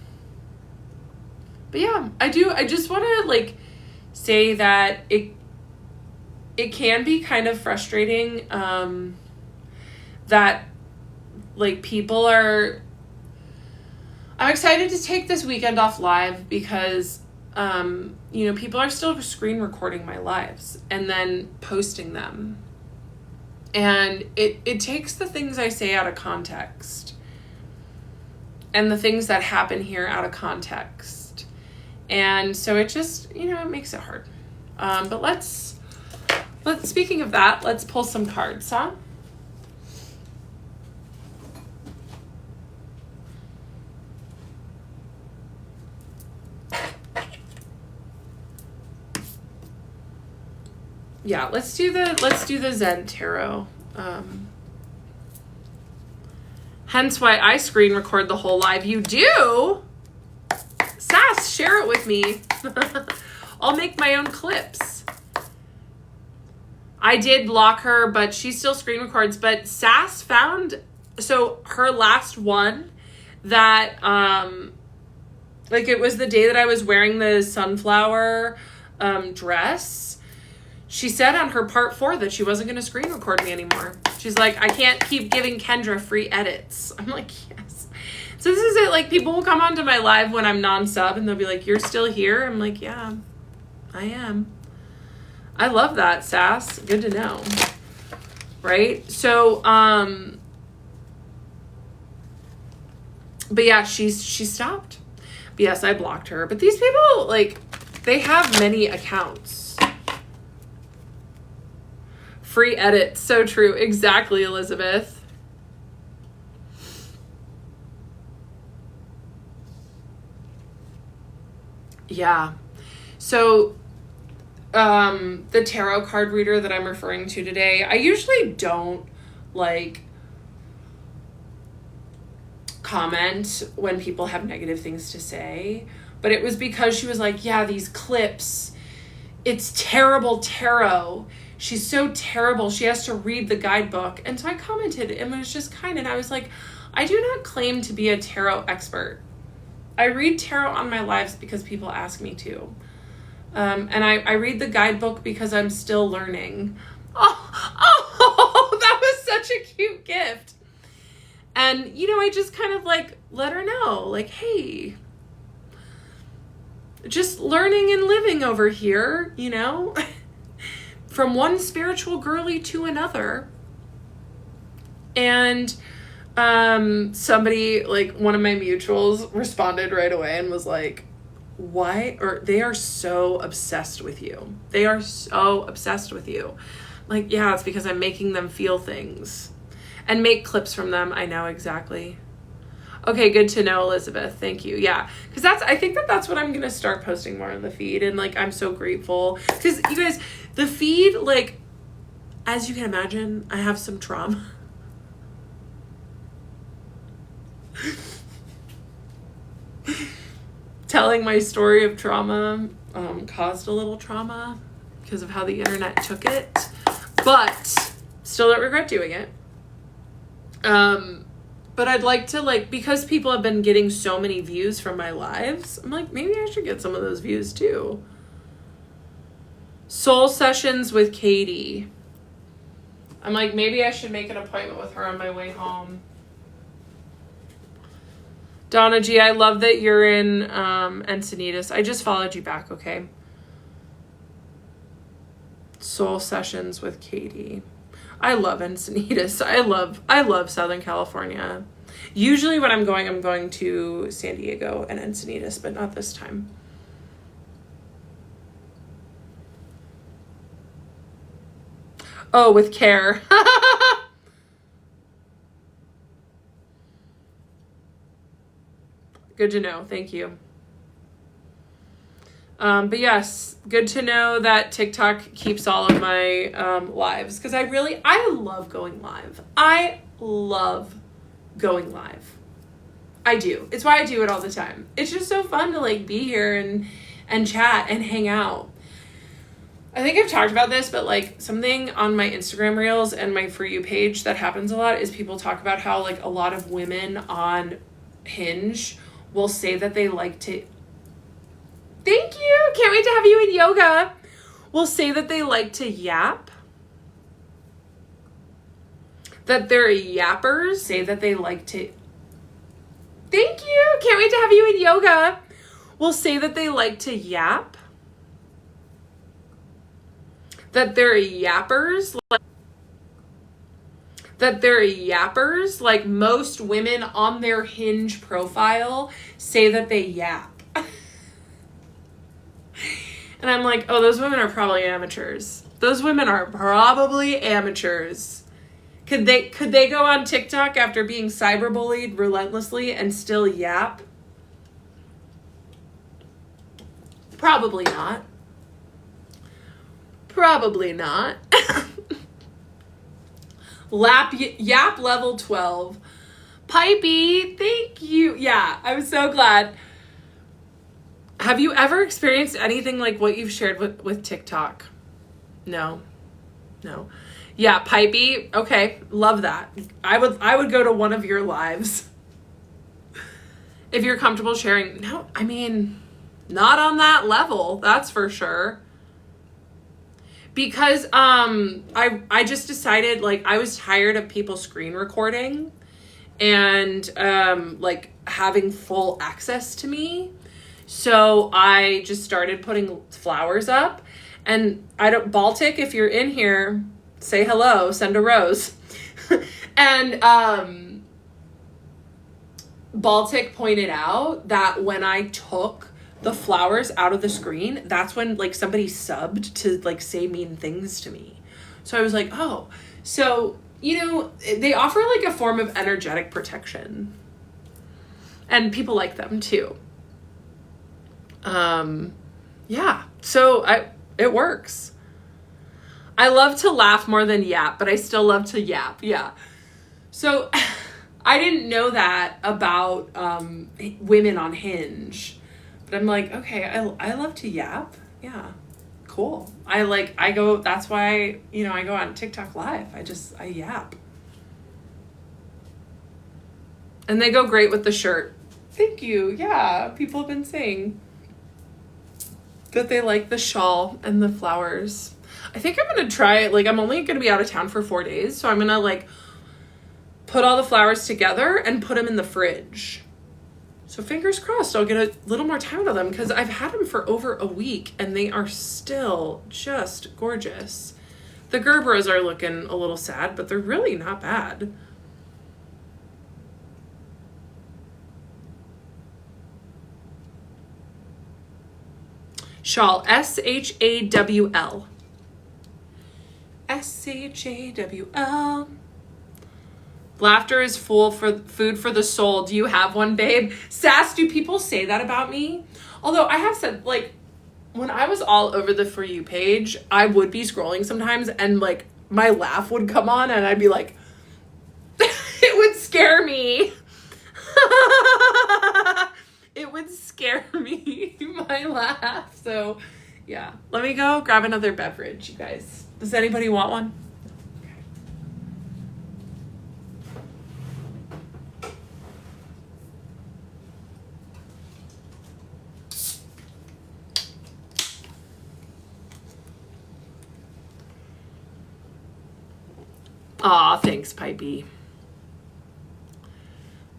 yeah, I just want to like say that it can be kind of frustrating that like people are. I'm excited to take this weekend off live because people are still screen recording my lives and then posting them. And it takes the things I say out of context and the things that happen here out of context. And so it just, it makes it hard. But let's speaking of that, let's pull some cards, huh? Yeah, let's do the Zen Tarot. Hence why I screen record the whole live. You do? Sass, share it with me. I'll make my own clips. I did block her, but she still screen records. But Sass found, so her last one that, it was the day that I was wearing the sunflower dress. She said on her part 4 that she wasn't going to screen record me anymore. She's like, I can't keep giving Kendra free edits. I'm like, yes. So this is it. Like, people will come onto my live when I'm non-sub and they'll be like, you're still here? I'm like, yeah, I am. I love that, Sass. Good to know. Right? So, but yeah, she stopped. But yes, I blocked her. But these people, they have many accounts. Free edits. So true. Exactly, Elizabeth. Yeah. So, the tarot card reader that I'm referring to today, I usually don't, comment when people have negative things to say. But it was because she was like, yeah, these clips, it's terrible tarot. She's so terrible. She has to read the guidebook. And so I commented and was just kind, and I was like, I do not claim to be a tarot expert. I read tarot on my lives because people ask me to. And I read the guidebook because I'm still learning. Oh, that was such a cute gift. And, I just kind of let her know, hey, just learning and living over here, from one spiritual girly to another. And somebody, one of my mutuals, responded right away and was like, why? Or they are so obsessed with you. They are so obsessed with you. Yeah, it's because I'm making them feel things and make clips from them. I know, exactly. Okay, good to know, Elizabeth. Thank you. Yeah, because I think that's what I'm going to start posting more on the feed. And I'm so grateful because you guys, the feed, as you can imagine, I have some trauma. Telling my story of trauma caused a little trauma because of how the internet took it, but still don't regret doing it. But I'd like to, because people have been getting so many views from my lives, I'm like, maybe I should get some of those views too. Soul sessions with Katie. I'm like, maybe I should make an appointment with her on my way home. Donna G, I love that you're in Encinitas. I just followed you back, okay? Soul sessions with Katie. I love Encinitas. I love Southern California. Usually when I'm going to San Diego and Encinitas, but not this time. Oh, with care. Good to know. Thank you. But yes, good to know that TikTok keeps all of my lives because I love going live. I love going live. I do. It's why I do it all the time. It's just so fun to be here and chat and hang out. I think I've talked about this, but something on my Instagram reels and my For You page that happens a lot is people talk about how a lot of women on Hinge will say that they like to... Thank you. Can't wait to have you in yoga. Will say that they like to yap. That they're yappers. Say that they like to... Thank you. Can't wait to have you in yoga. Will say that they like to yap. That they're yappers. that they're yappers. Like most women on their Hinge profile say that they yap. And I'm like, oh, those women are probably amateurs. Those women are probably amateurs. Could they go on TikTok after being cyberbullied relentlessly and still yap? Probably not. Probably not. Yap level 12. Pipey, thank you. Yeah, I'm so glad. Have you ever experienced anything like what you've shared with TikTok? No. Yeah, Pipey. Okay, love that. I would go to one of your lives. If you're comfortable sharing. No, I mean, not on that level, that's for sure. Because I just decided, like, I was tired of people screen recording and like having full access to me. So I just started putting flowers up. And Baltic, if you're in here, say hello, send a rose. And Baltic pointed out that when I took the flowers out of the screen, that's when like somebody subbed to like say mean things to me. So I was like, oh, so, you know, they offer like a form of energetic protection. And people like them too. Yeah, so it works. I love to laugh more than yap, but I still love to yap. Yeah. So I didn't know that about women on Hinge, but I'm like, okay, I love to yap. Yeah, cool. That's why, you know, I go on TikTok live. I yap. And they go great with the shirt. Thank you. Yeah, people have been saying that they like the shawl and the flowers. I think I'm going to try it. Like, I'm only going to be out of town for 4 days. So I'm going to like put all the flowers together and put them in the fridge. So fingers crossed I'll get a little more time out of them, because I've had them for over a week and they are still just gorgeous. The Gerberas are looking a little sad, but they're really not bad. Shawl, S-H-A-W-L. S-H-A-W-L. Laughter is food for the soul. Do you have one, babe? Sass, do people say that about me? Although I have said, like, when I was all over the For You page, I would be scrolling sometimes and, like, my laugh would come on and I'd be like, it would scare me. It would scare me, my laugh. So, yeah. Let me go grab another beverage, you guys. Does anybody want one? Aw, thanks, Pipey.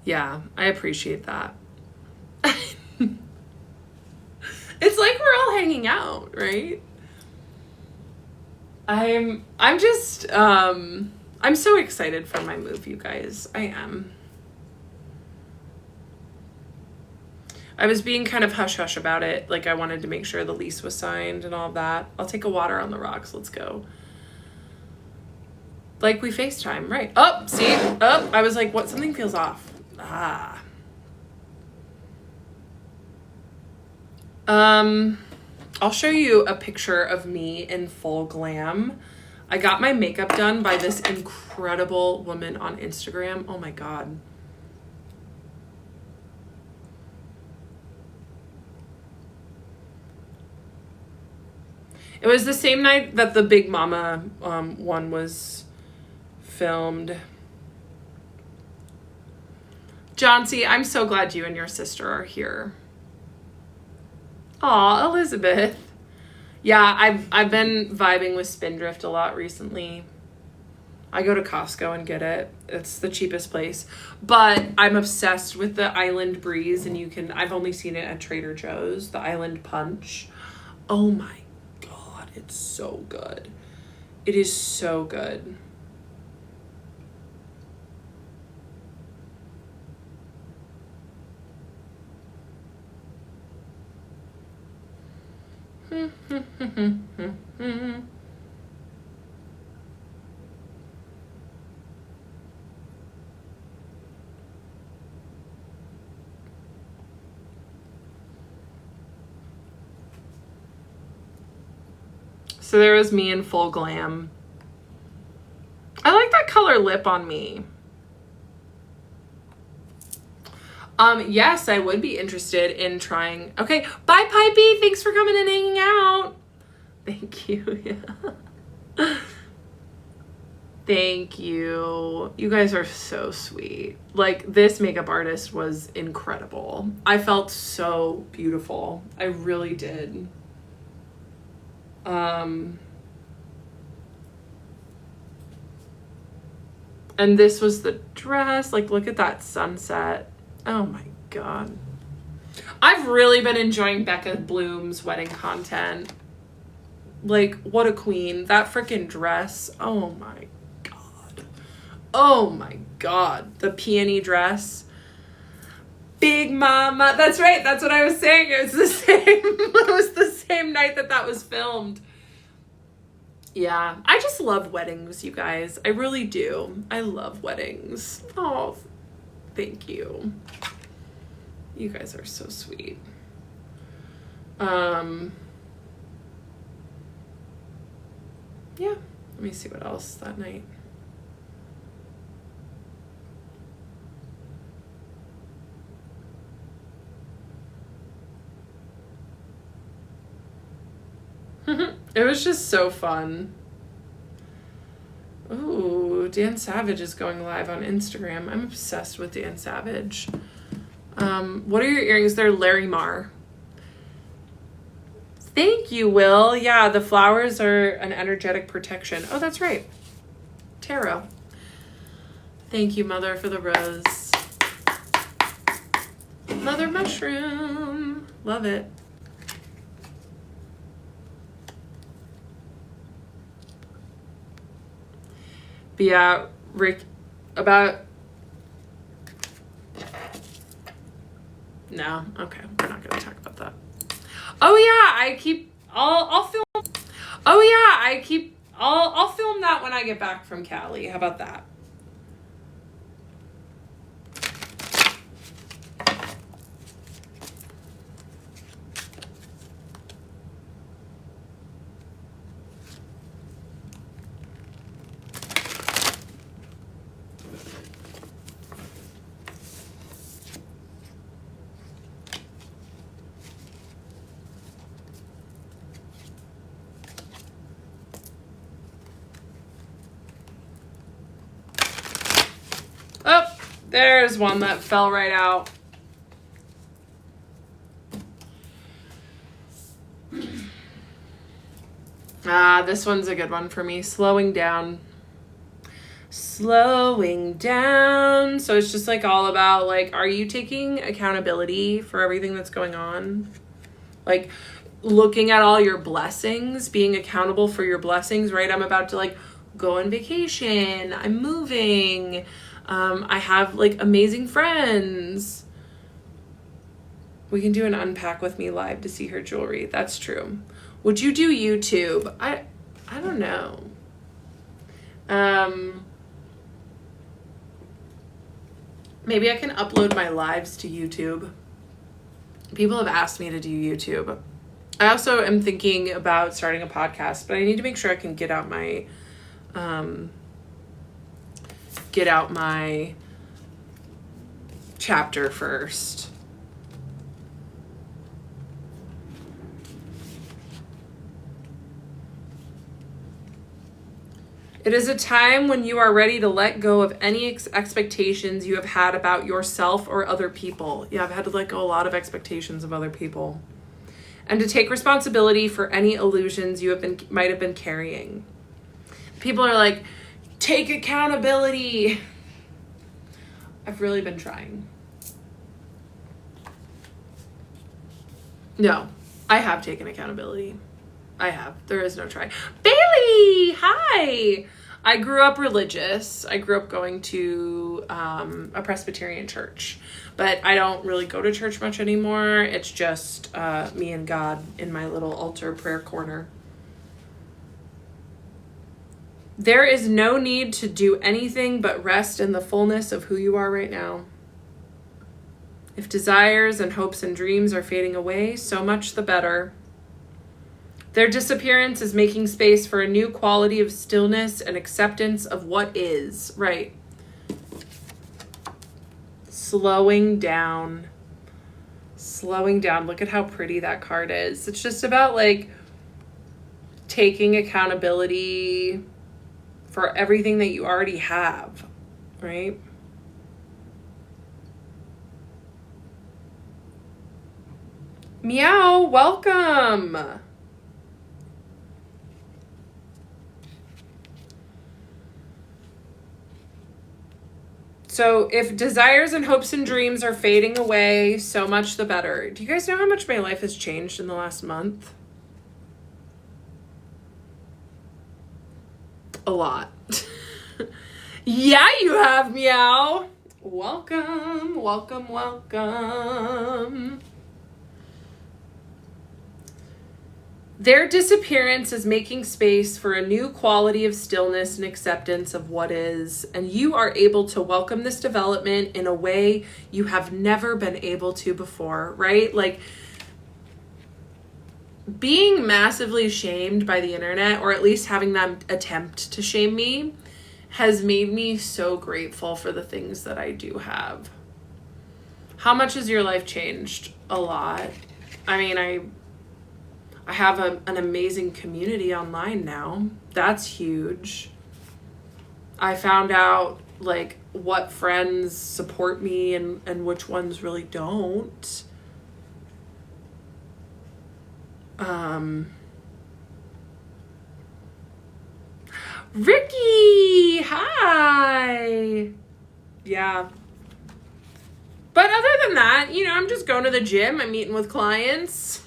Yeah, I appreciate that. It's like we're all hanging out, right? I'm so excited for my move, you guys. I am. I was being kind of hush-hush about it. Like, I wanted to make sure the lease was signed and all of that. I'll take a water on the rocks. Let's go. Like, we FaceTime, right? Oh, see? Oh, I was like, what? Something feels off. Ah. I'll show you a picture of me in full glam. I got my makeup done by this incredible woman on Instagram. Oh my God. It was the same night that the Big Mama one was filmed. John C., I'm so glad you and your sister are here. Aw, Elizabeth. Yeah, I've been vibing with Spindrift a lot recently. I go to Costco and get it. It's the cheapest place. But I'm obsessed with the Island Breeze, and I've only seen it at Trader Joe's, the Island Punch. Oh my God, it's so good. It is so good. So there was me in full glam. I like that color lip on me. Yes, I would be interested in trying. Okay, bye, Pipey. Thanks for coming and hanging out. Thank you. Yeah. Thank you. You guys are so sweet. Like, this makeup artist was incredible. I felt so beautiful. I really did. And this was the dress. Like, look at that sunset. Oh my God. I've really been enjoying Becca Bloom's wedding content. Like, what a queen. That freaking dress. Oh my God. Oh my God. The peony dress. Big Mama. That's right. That's what I was saying. It was the same. It was the same night that was filmed. Yeah. I just love weddings, you guys. I really do. I love weddings. Oh, thank you. You guys are so sweet. Yeah. Let me see what else that night. It was just so fun. Ooh, Dan Savage is going live on Instagram. I'm obsessed with Dan Savage. What are your earrings? They're Larry Marr. Thank you, Will. Yeah, the flowers are an energetic protection. Oh, that's right. Tarot. Thank you, Mother, for the rose. Mother mushroom. Love it. But yeah, Rick, about... No, okay, we're not going to talk about that. Oh yeah, I'll film. Oh yeah, I'll film that when I get back from Cali. How about that? Oh, there's one that fell right out. This one's a good one for me. Slowing down. Slowing down. So it's just like all about like, are you taking accountability for everything that's going on? Like looking at all your blessings, being accountable for your blessings, right? I'm about to like go on vacation. I'm moving. I have like amazing friends. We can do an unpack with me live to see her jewelry. That's true. Would you do YouTube? I don't know. Maybe I can upload my lives to YouTube. People have asked me to do YouTube. I also am thinking about starting a podcast, but I need to make sure I can get out my chapter first. It is a time when you are ready to let go of any expectations you have had about yourself or other people. Yeah, I've had to let go a lot of expectations of other people. And to take responsibility for any illusions you might have been carrying. People are like, take accountability. I've really been trying. No, I have taken accountability. I have. There is no try. Bailey, hi. I grew up religious. I grew up going to a Presbyterian church, but I don't really go to church much anymore. It's just me and God in my little altar prayer corner. There is no need to do anything but rest in the fullness of who you are right now. If desires and hopes and dreams are fading away, so much the better. Their disappearance is making space for a new quality of stillness and acceptance of what is. Right. Slowing down. Slowing down. Look at how pretty that card is. It's just about like taking accountability for everything that you already have, right? Meow, welcome. So if desires and hopes and dreams are fading away, so much the better. Do you guys know how much my life has changed in the last month? A lot. Yeah, you have, Meow. Welcome, welcome, welcome. Their disappearance is making space for a new quality of stillness and acceptance of what is, and you are able to welcome this development in a way you have never been able to before, right? Like, being massively shamed by the internet, or at least having them attempt to shame me, has made me so grateful for the things that I do have. How much has your life changed? A lot. I mean, I have an amazing community online now. That's huge. I found out like what friends support me and which ones really don't. Ricky, hi. Yeah. But other than that, you know, I'm just going to the gym. I'm meeting with clients.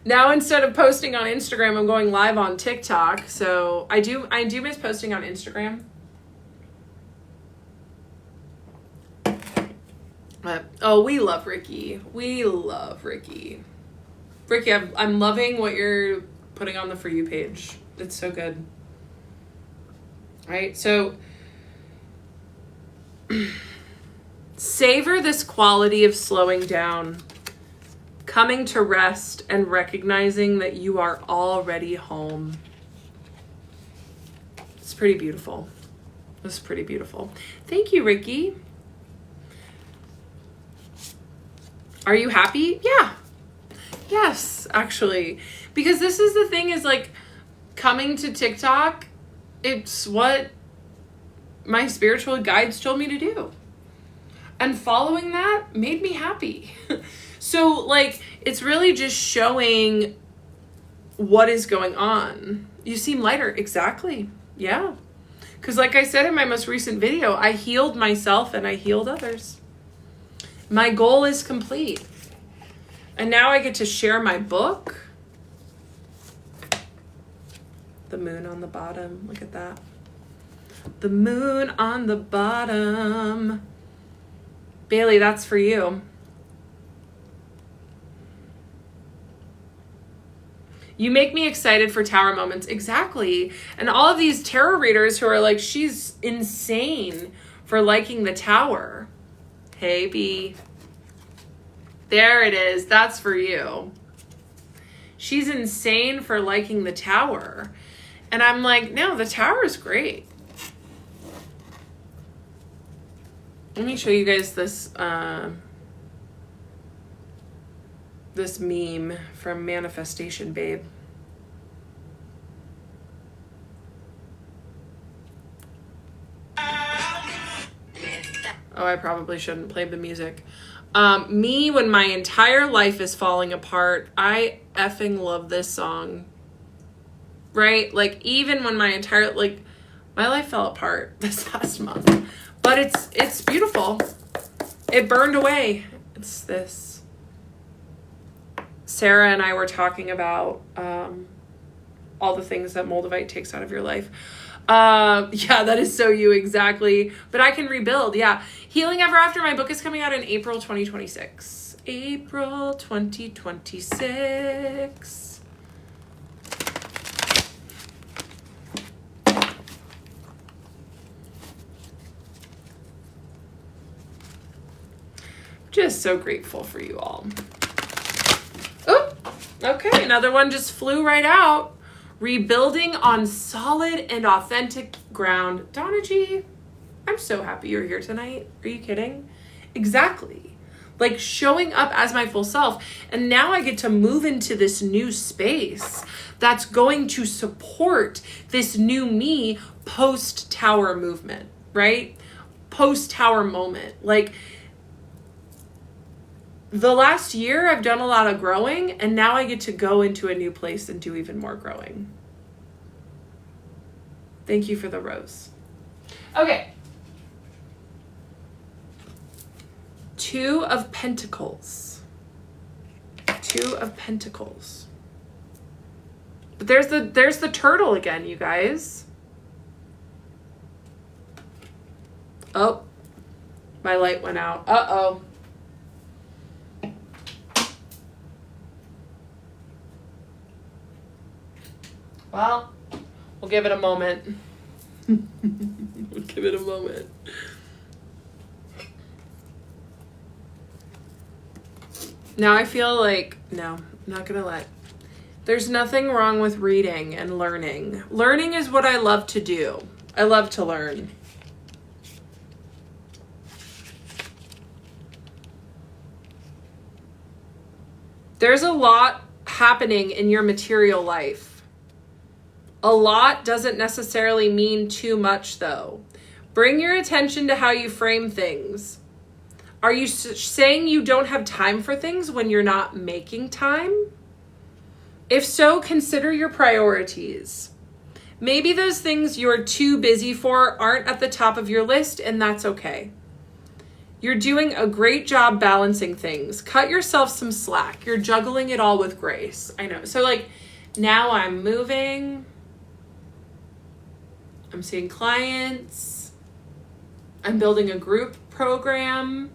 Now instead of posting on Instagram, I'm going live on TikTok. So I do miss posting on Instagram. Oh, we love Ricky. We love Ricky. Ricky, I'm loving what you're putting on the For You page. It's so good. All right, so savor this quality of slowing down, coming to rest, and recognizing that you are already home. It's pretty beautiful. It's pretty beautiful. Thank you, Ricky. Are you happy? Yeah. Yes, actually. Because this is the thing, is like coming to TikTok, it's what my spiritual guides told me to do. And following that made me happy. So like, it's really just showing what is going on. You seem lighter. Exactly. Yeah. Because like I said in my most recent video, I healed myself and I healed others. My goal is complete. And now I get to share my book. The moon on the bottom. Look at that. The moon on the bottom. Bailey, that's for you. You make me excited for tower moments. Exactly. And all of these tarot readers who are like, she's insane for liking the tower. Hey, B. There it is. That's for you. She's insane for liking the tower. And I'm like, no, the tower is great. Let me show you guys this this meme from Manifestation Babe. Oh, I probably shouldn't play the music. Me, when my entire life is falling apart, I effing love this song. Right? Like, even when my entire, like, my life fell apart this past month. But it's beautiful. It burned away. It's this. Sarah and I were talking about all the things that Moldavite takes out of your life. Yeah, that is so you, exactly. But I can rebuild. Yeah. Healing Ever After. My book is coming out in April 2026. April 2026. Just so grateful for you all. Oh, okay. Another one just flew right out. Rebuilding on solid and authentic ground. Donna G, I'm so happy you're here tonight. Are you kidding? Exactly. Like showing up as my full self. And now I get to move into this new space that's going to support this new me post-tower movement, right? Post-tower moment. Like, the last year, I've done a lot of growing, and now I get to go into a new place and do even more growing. Thank you for the rose. Okay. 2 of Pentacles. 2 of Pentacles. But there's the turtle again, you guys. Oh, my light went out. Uh-oh. Well, we'll give it a moment. We'll give it a moment. Now I feel like, no, I'm not going to let. There's nothing wrong with reading and learning. Learning is what I love to do. I love to learn. There's a lot happening in your material life. A lot doesn't necessarily mean too much, though. Bring your attention to how you frame things. Are you saying you don't have time for things when you're not making time? If so, consider your priorities. Maybe those things you're too busy for aren't at the top of your list, and that's okay. You're doing a great job balancing things. Cut yourself some slack. You're juggling it all with grace. I know. So, like, now I'm moving. I'm seeing clients. I'm building a group program.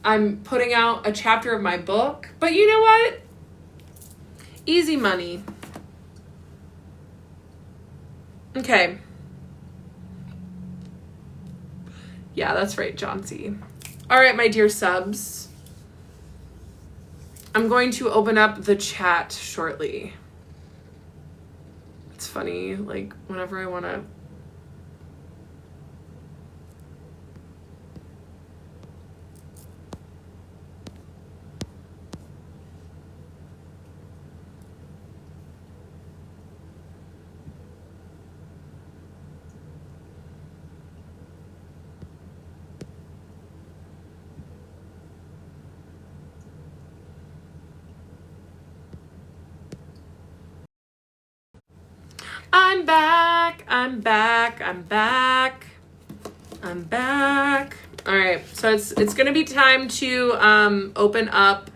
I'm putting out a chapter of my book. But you know what? Easy money. Okay. Yeah, that's right, John C. All right, my dear subs. I'm going to open up the chat shortly. It's funny, like, whenever I want to... I'm back. I'm back. I'm back. I'm back. All right. So it's going to be time to open up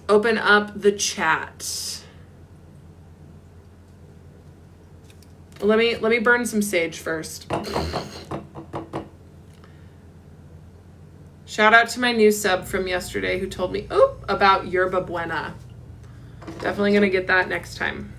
the chat. Let me burn some sage first. Shout out to my new sub from yesterday who told me about yerba buena. Definitely going to get that next time.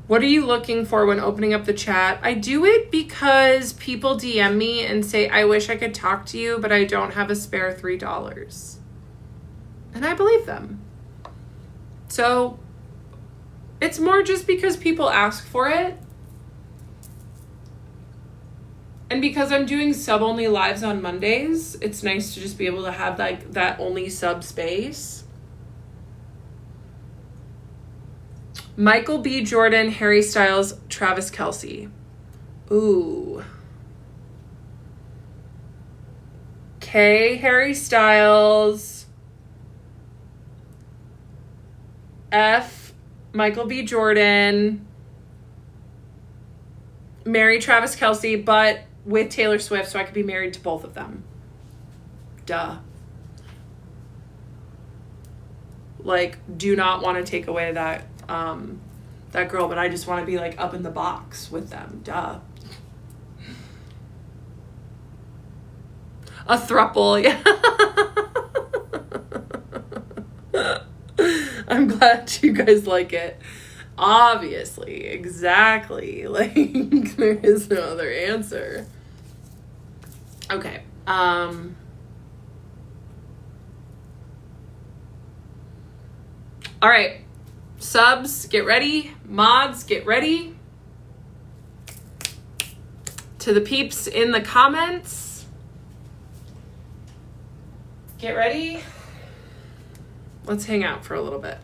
What are you looking for when opening up the chat? I do it because people DM me and say, I wish I could talk to you, but I don't have a spare $3. And I believe them. So it's more just because people ask for it. And because I'm doing sub-only lives on Mondays, it's nice to just be able to have like that only sub space. Michael B. Jordan, Harry Styles, Travis Kelce. Ooh. K, Harry Styles. F, Michael B. Jordan. Marry Travis Kelce, but with Taylor Swift, so I could be married to both of them. Duh. Like, do not want to take away that that girl, but I just want to be like up in the box with them. Duh. A throuple, yeah. I'm glad you guys like it. Obviously, exactly. Like, there is no other answer. Okay. All right. Subs, get ready. Mods, get ready. To the peeps in the comments, get ready. Let's hang out for a little bit.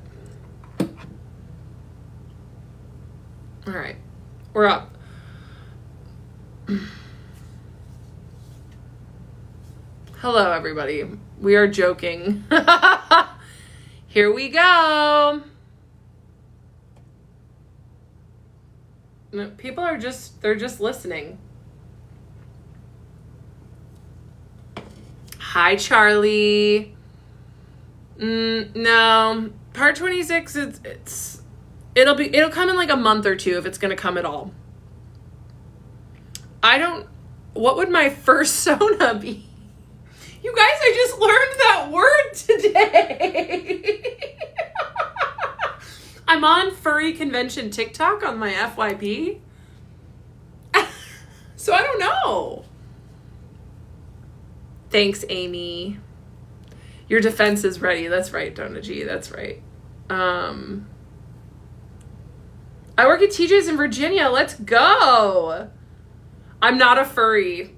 All right. We're up. Hello, everybody. We are joking. Here we go. People are they're just listening. Hi, Charlie. No, part 26, it'll come in like a month or two if it's going to come at all. What would my fursona be? You guys, I just learned that word today. I'm on Furry Convention TikTok on my FYP. So I don't know. Thanks, Amy. Your defense is ready. That's right, Donna G. That's right. I work at TJ's in Virginia. Let's go. I'm not a furry.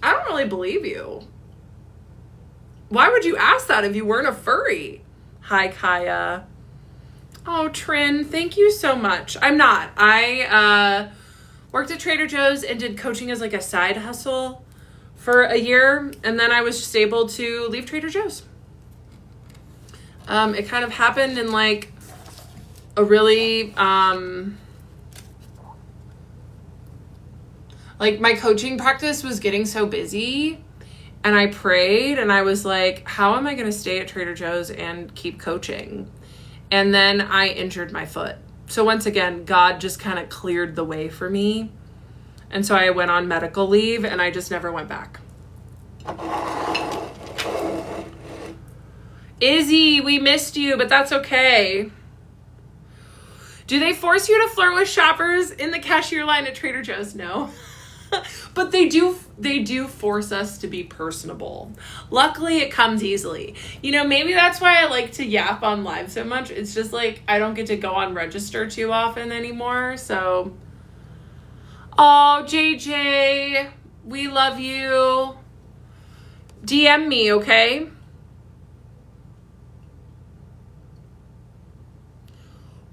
I don't really believe you. Why would you ask that if you weren't a furry? Hi, Kaya. Oh, Trin, thank you so much. I'm not. I worked at Trader Joe's and did coaching as like a side hustle for a year. And then I was just able to leave Trader Joe's. It kind of happened in like a really, like my coaching practice was getting so busy and I prayed and I was like, how am I going to stay at Trader Joe's and keep coaching? And then I injured my foot. So once again, God just kind of cleared the way for me. And so I went on medical leave and I just never went back. Izzy, we missed you, but that's okay. Do they force you to flirt with shoppers in the cashier line at Trader Joe's? No. But they do force us to be personable. Luckily, it comes easily. You know, maybe that's why I like to yap on live so much. It's just like I don't get to go on register too often anymore. So, oh, JJ, we love you. DM me, okay?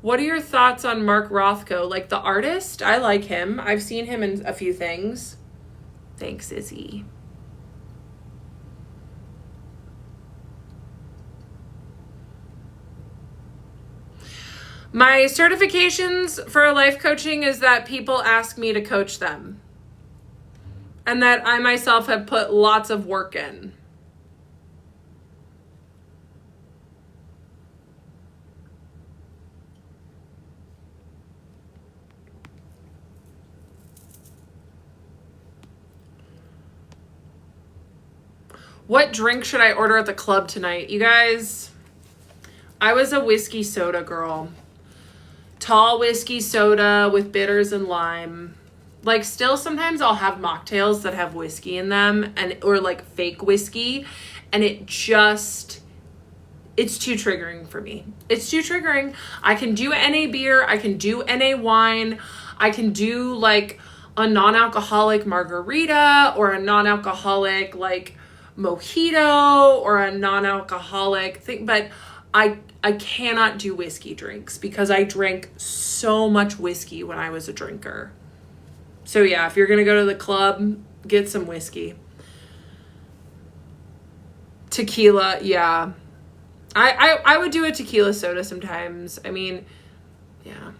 What are your thoughts on Mark Rothko? Like the artist? I like him. I've seen him in a few things. Thanks, Izzy. My certifications for life coaching is that people ask me to coach them. And that I myself have put lots of work in. What drink should I order at the club tonight? You guys, I was a whiskey soda girl. Tall whiskey soda with bitters and lime. Like still sometimes I'll have mocktails that have whiskey in them or like fake whiskey. And it's too triggering for me. It's too triggering. I can do NA beer. I can do NA wine. I can do like a non-alcoholic margarita or a non-alcoholic like mojito or a non-alcoholic thing, but I cannot do whiskey drinks because I drank so much whiskey when I was a drinker. So yeah, if you're gonna go to the club, get some whiskey. Tequila, yeah. I would do a tequila soda sometimes. I mean, yeah.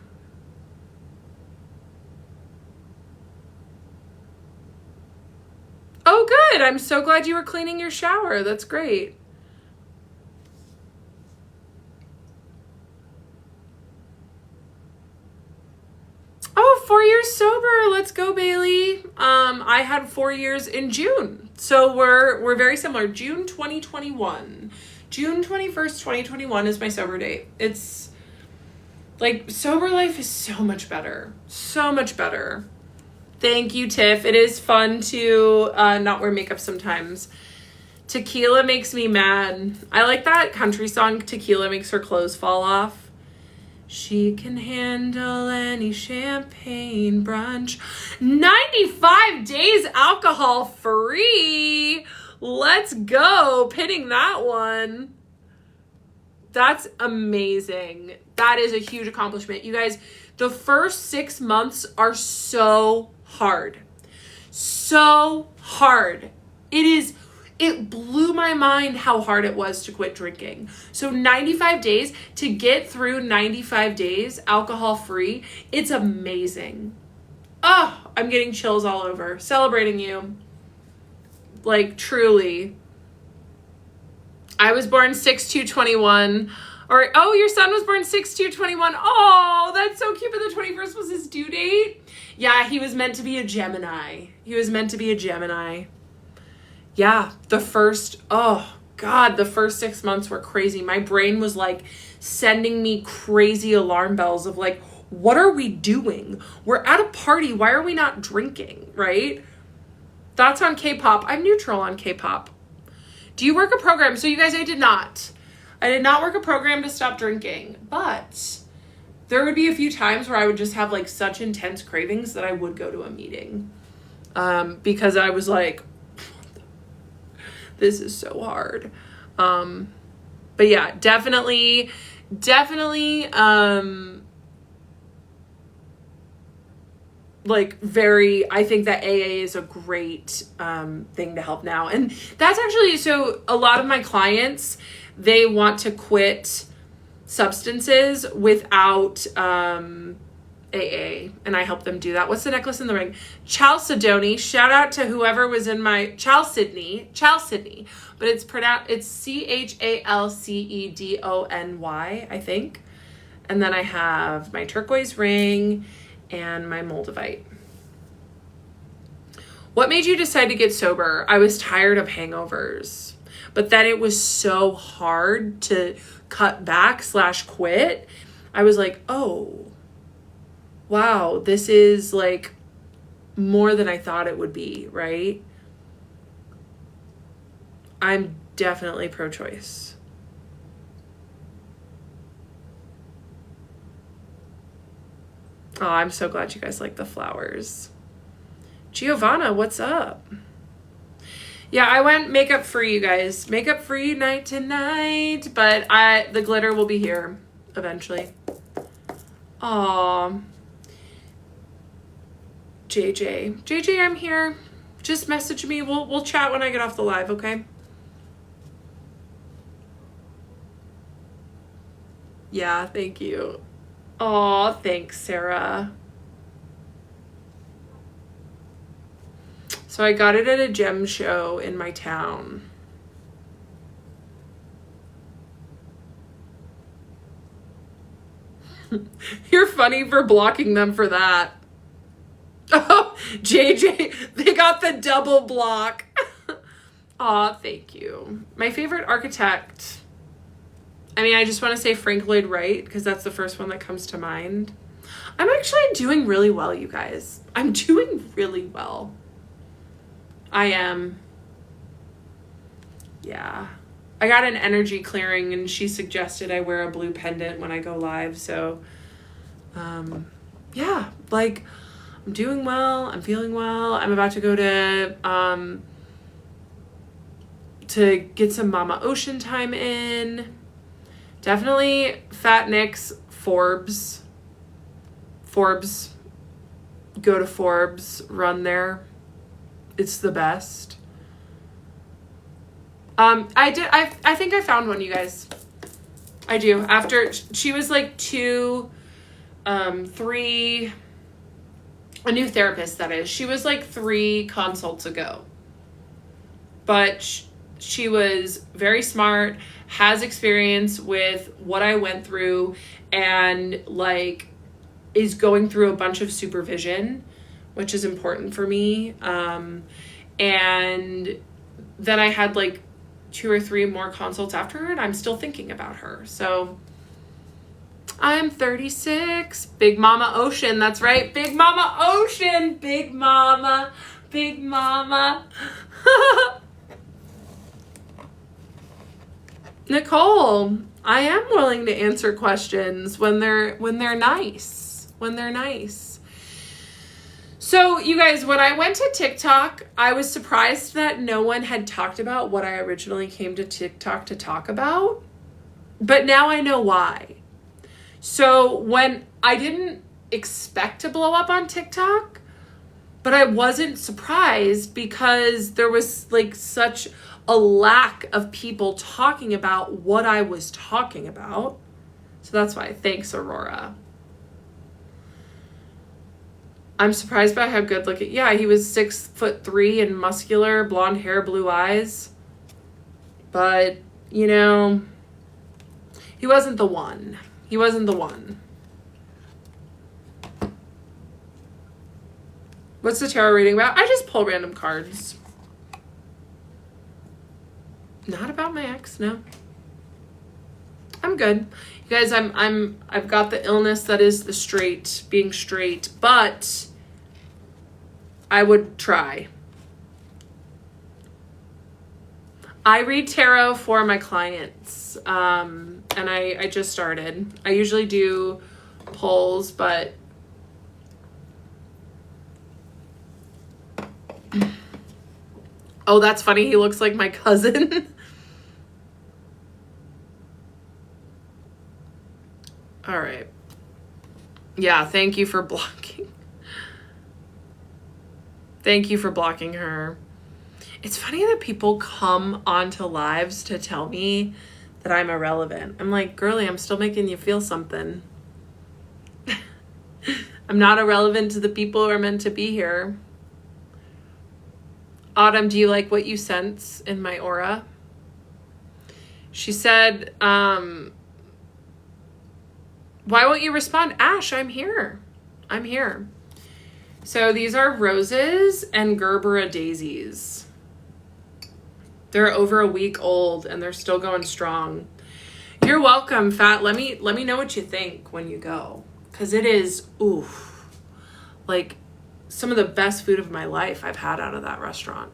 Oh, good. I'm so glad you were cleaning your shower. That's great. Oh, 4 years sober. Let's go, Bailey. I had 4 years in June. So we're very similar. June 2021. June 21st, 2021 is my sober date. It's like sober life is so much better. So much better. Thank you, Tiff. It is fun to not wear makeup sometimes. Tequila makes me mad. I like that country song, Tequila Makes Her Clothes Fall Off. She can handle any champagne brunch. 95 days alcohol free. Let's go. Pinning that one. That's amazing. That is a huge accomplishment. You guys, the first 6 months are so hard. So hard. It blew my mind how hard it was to quit drinking. So 95 days, to get through 95 days alcohol free, it's amazing. Oh, I'm getting chills all over. Celebrating you. Like, truly. I was born 6/2/21. Or, oh, your son was born 6/2/21. Oh, that's so cute, but the 21st was his due date. Yeah, he was meant to be a Gemini. Yeah, the first 6 months were crazy. My brain was like sending me crazy alarm bells of like, what are we doing? We're at a party. Why are we not drinking, right? Thoughts on K-pop? I'm neutral on K-pop. Do you work a program? So you guys, I did not work a program to stop drinking, but there would be a few times where I would just have like such intense cravings that I would go to a meeting because I was like, this is so hard. But yeah, definitely, I think that AA is a great thing to help now. And that's actually, so a lot of my clients, they want to quit substances without AA, and I help them do that. What's the necklace in the ring? Chalcedony. Shout out to whoever was in my Chalcedony, but it's pronounced, it's Chalcedony, I think. And then I have my turquoise ring and my Moldavite. What made you decide to get sober? I was tired of hangovers, but then it was so hard to cut back / quit. I was like, oh, wow, this is like more than I thought it would be, right? I'm definitely pro-choice. Oh, I'm so glad you guys like the flowers. Giovanna, what's up? Yeah, I went makeup free, you guys. Makeup free night tonight, but the glitter will be here eventually. Aw. JJ, I'm here. Just message me. We'll chat when I get off the live, okay? Yeah, thank you. Aw, thanks, Sarah. So I got it at a gem show in my town. You're funny for blocking them for that. Oh, JJ, they got the double block. Aw, thank you. My favorite architect. I mean, I just want to say Frank Lloyd Wright because that's the first one that comes to mind. I'm actually doing really well, you guys. I'm doing really well. I am. Yeah. I got an energy clearing and she suggested I wear a blue pendant when I go live. So, yeah, like I'm doing well. I'm feeling well. I'm about to go to get some Mama Ocean time in. Definitely Fat Nick's Forbes. Go to Forbes, run there. It's the best. I think I found one, you guys. I do. After she was like 2, 3, a new therapist, that is. She was like 3 consults ago. But she was very smart, has experience with what I went through, and like is going through a bunch of supervision, which is important for me. And then I had like 2 or 3 more consults after her, and I'm still thinking about her. So I'm 36. Big Mama Ocean. That's right. Big Mama Ocean. Big Mama. Big Mama. Nicole, I am willing to answer questions when they're nice. When they're nice. So, you guys, when I went to TikTok, I was surprised that no one had talked about what I originally came to TikTok to talk about. But now I know why. So, when I didn't expect to blow up on TikTok, but I wasn't surprised because there was like such a lack of people talking about what I was talking about. So that's why. Thanks, Aurora. I'm surprised by how good looking. Yeah, he was 6'3" and muscular, blonde hair, blue eyes. But, you know, he wasn't the one. He wasn't the one. What's the tarot reading about? I just pull random cards. Not about my ex, no. I'm good. You guys, I've got the illness that is the being straight, but I would try. I read tarot for my clients, and I just started. I usually do polls, but oh, that's funny. He looks like my cousin. All right. Yeah, thank you for blocking. Thank you for blocking her. It's funny that people come onto lives to tell me that I'm irrelevant. I'm like, girly, I'm still making you feel something. I'm not irrelevant to the people who are meant to be here. Autumn, do you like what you sense in my aura? She said, why won't you respond? Ash, I'm here. I'm here. So these are roses and Gerbera daisies. They're over a week old and they're still going strong. You're welcome, Fat. Let me know what you think when you go. Because it is, oof, like some of the best food of my life I've had out of that restaurant.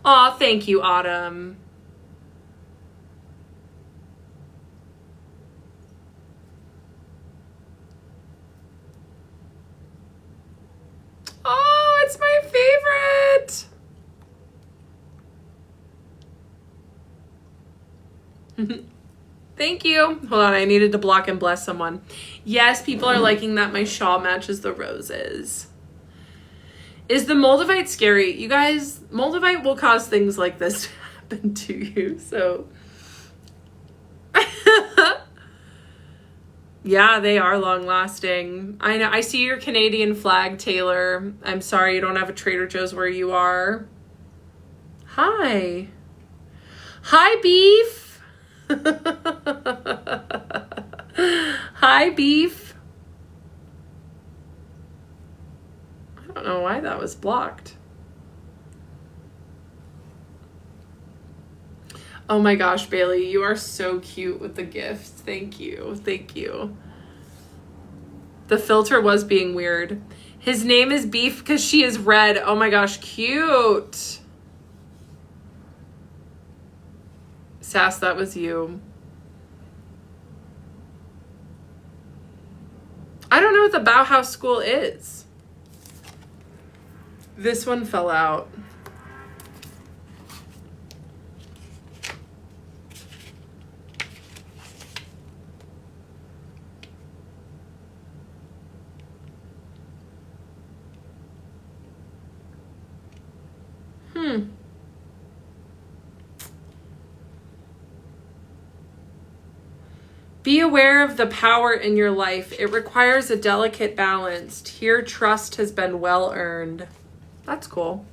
Aw, thank you, Autumn. Oh, it's my favorite. Thank you. Hold on, I needed to block and bless someone. Yes, people are liking that my shawl matches the roses. Is the Moldavite scary? You guys, Moldavite will cause things like this to happen to you, so. Yeah, they are long lasting. I know. I see your Canadian flag, Taylor. I'm sorry you don't have a Trader Joe's where you are. Hi. Hi, Beef. Hi, Beef. I don't know why that was blocked. Oh my gosh, Bailey, you are so cute with the gifts. Thank you. Thank you. The filter was being weird. His name is Beef because she is red. Oh my gosh, cute. Sass, that was you. I don't know what the Bauhaus School is. This one fell out. Be aware of the power in your life. It requires a delicate balance. Here, trust has been well earned. That's cool.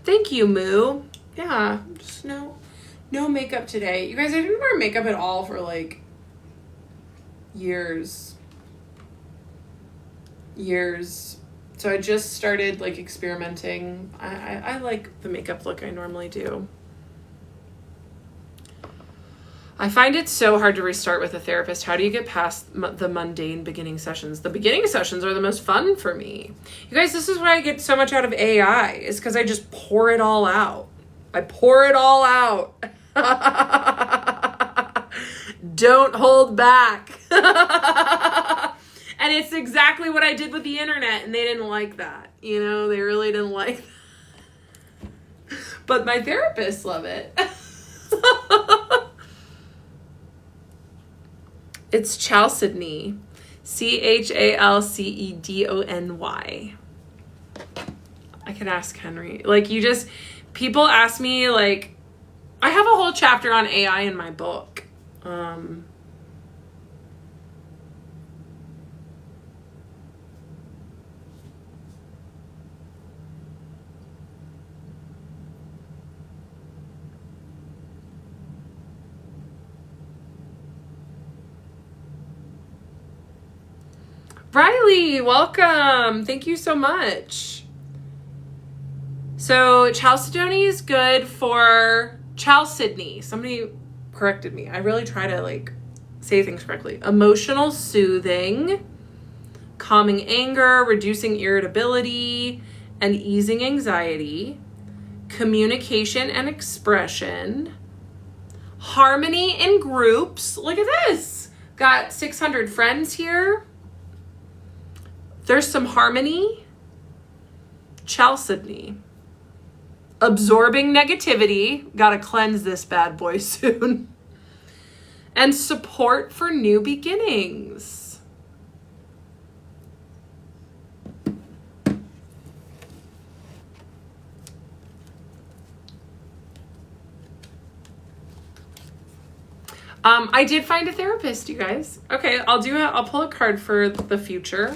Thank you, Moo. Yeah, just no makeup today. You guys, I didn't wear makeup at all for like years. So I just started like experimenting. I like the makeup look I normally do. I find it so hard to restart with a therapist. How do you get past the mundane beginning sessions? The beginning sessions are the most fun for me. You guys, this is why I get so much out of AI, is because I just pour it all out. I pour it all out. Don't hold back. And it's exactly what I did with the internet, and they didn't like that. You know, they really didn't like that. But my therapists love it. It's Chalcedony. Chalcedony. I could ask Henry. Like, people ask me, like, I have a whole chapter on AI in my book. Riley, welcome. Thank you so much. So Chalcedony is good for Chalcedony. Somebody corrected me. I really try to like say things correctly. Emotional soothing, calming anger, reducing irritability, and easing anxiety, communication and expression, harmony in groups. Look at this. Got 600 friends here. There's some harmony. Chalcedony. Absorbing negativity. Gotta cleanse this bad boy soon. And support for new beginnings. I did find a therapist, you guys. Okay, I'll pull a card for the future.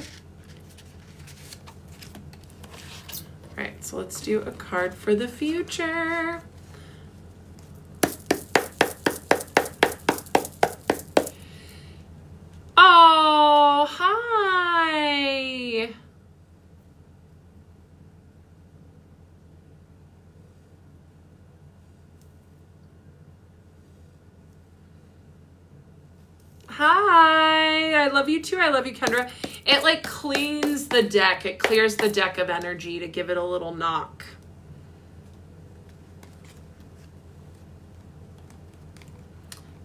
All right, so let's do a card for the future. Oh, hi. Hi, I love you too. I love you, Kendra. It like cleans the deck. It clears the deck of energy to give it a little knock.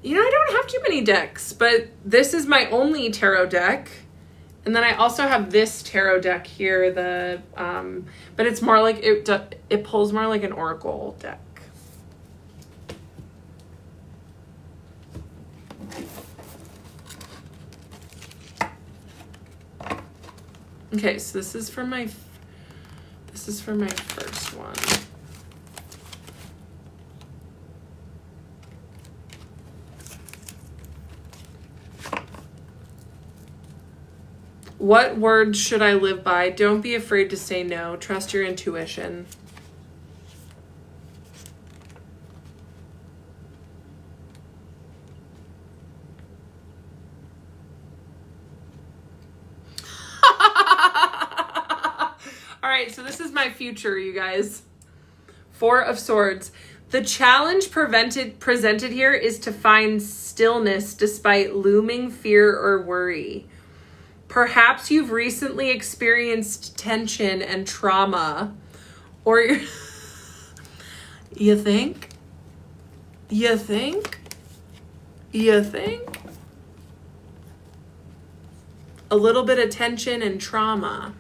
You know, I don't have too many decks, but this is my only tarot deck. And then I also have this tarot deck here, but it's more like, it pulls more like an oracle deck. Okay, so this is for my first one. What words should I live by? Don't be afraid to say no. Trust your intuition. All right, so this is my future, you guys. Four of Swords. The challenge presented here is to find stillness despite looming fear or worry. Perhaps you've recently experienced tension and trauma, or you think? A little bit of tension and trauma.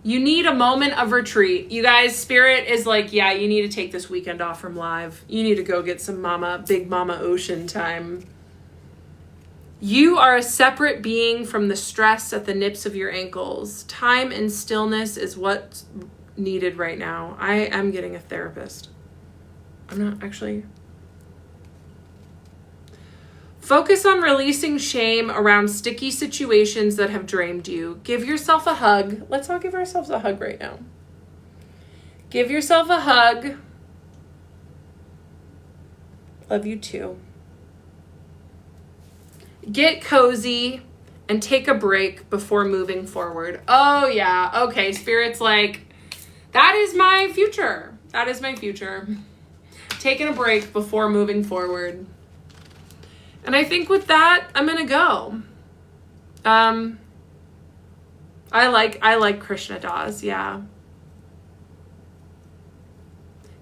You need a moment of retreat. You guys, Spirit is like, yeah, you need to take this weekend off from live. You need to go get some big mama ocean time. You are a separate being from the stress at the nips of your ankles. Time and stillness is what's needed right now. I am getting a therapist. I'm not actually. Focus on releasing shame around sticky situations that have drained you. Give yourself a hug. Let's all give ourselves a hug right now. Give yourself a hug. Love you too. Get cozy and take a break before moving forward. Oh yeah. Okay. Spirit's like, that is my future. That is my future. Taking a break before moving forward. And I think with that, I'm going to go. I like Krishna Das. Yeah.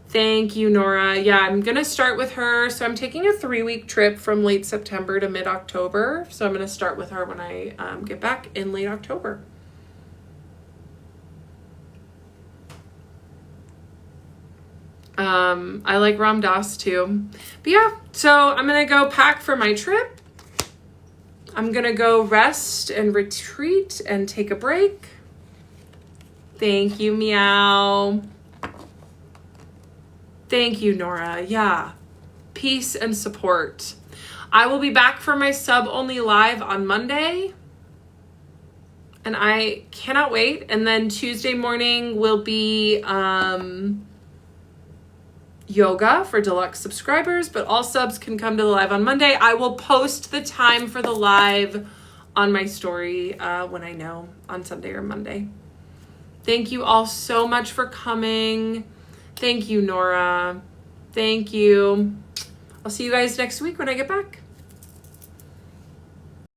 Thank you, Nora. Yeah, I'm going to start with her. So I'm taking a 3-week trip from late September to mid-October. So I'm going to start with her when I get back in late October. I like Ram Dass too. But yeah, so I'm going to go pack for my trip. I'm going to go rest and retreat and take a break. Thank you, Meow. Thank you, Nora. Yeah. Peace and support. I will be back for my sub-only live on Monday. And I cannot wait. And then Tuesday morning will be yoga for deluxe subscribers, but all subs can come to the live on Monday. I will post the time for the live on my story when I know, on Sunday or Monday. Thank you all so much for coming. Thank you, Nora. Thank you. I'll see you guys next week when I get back.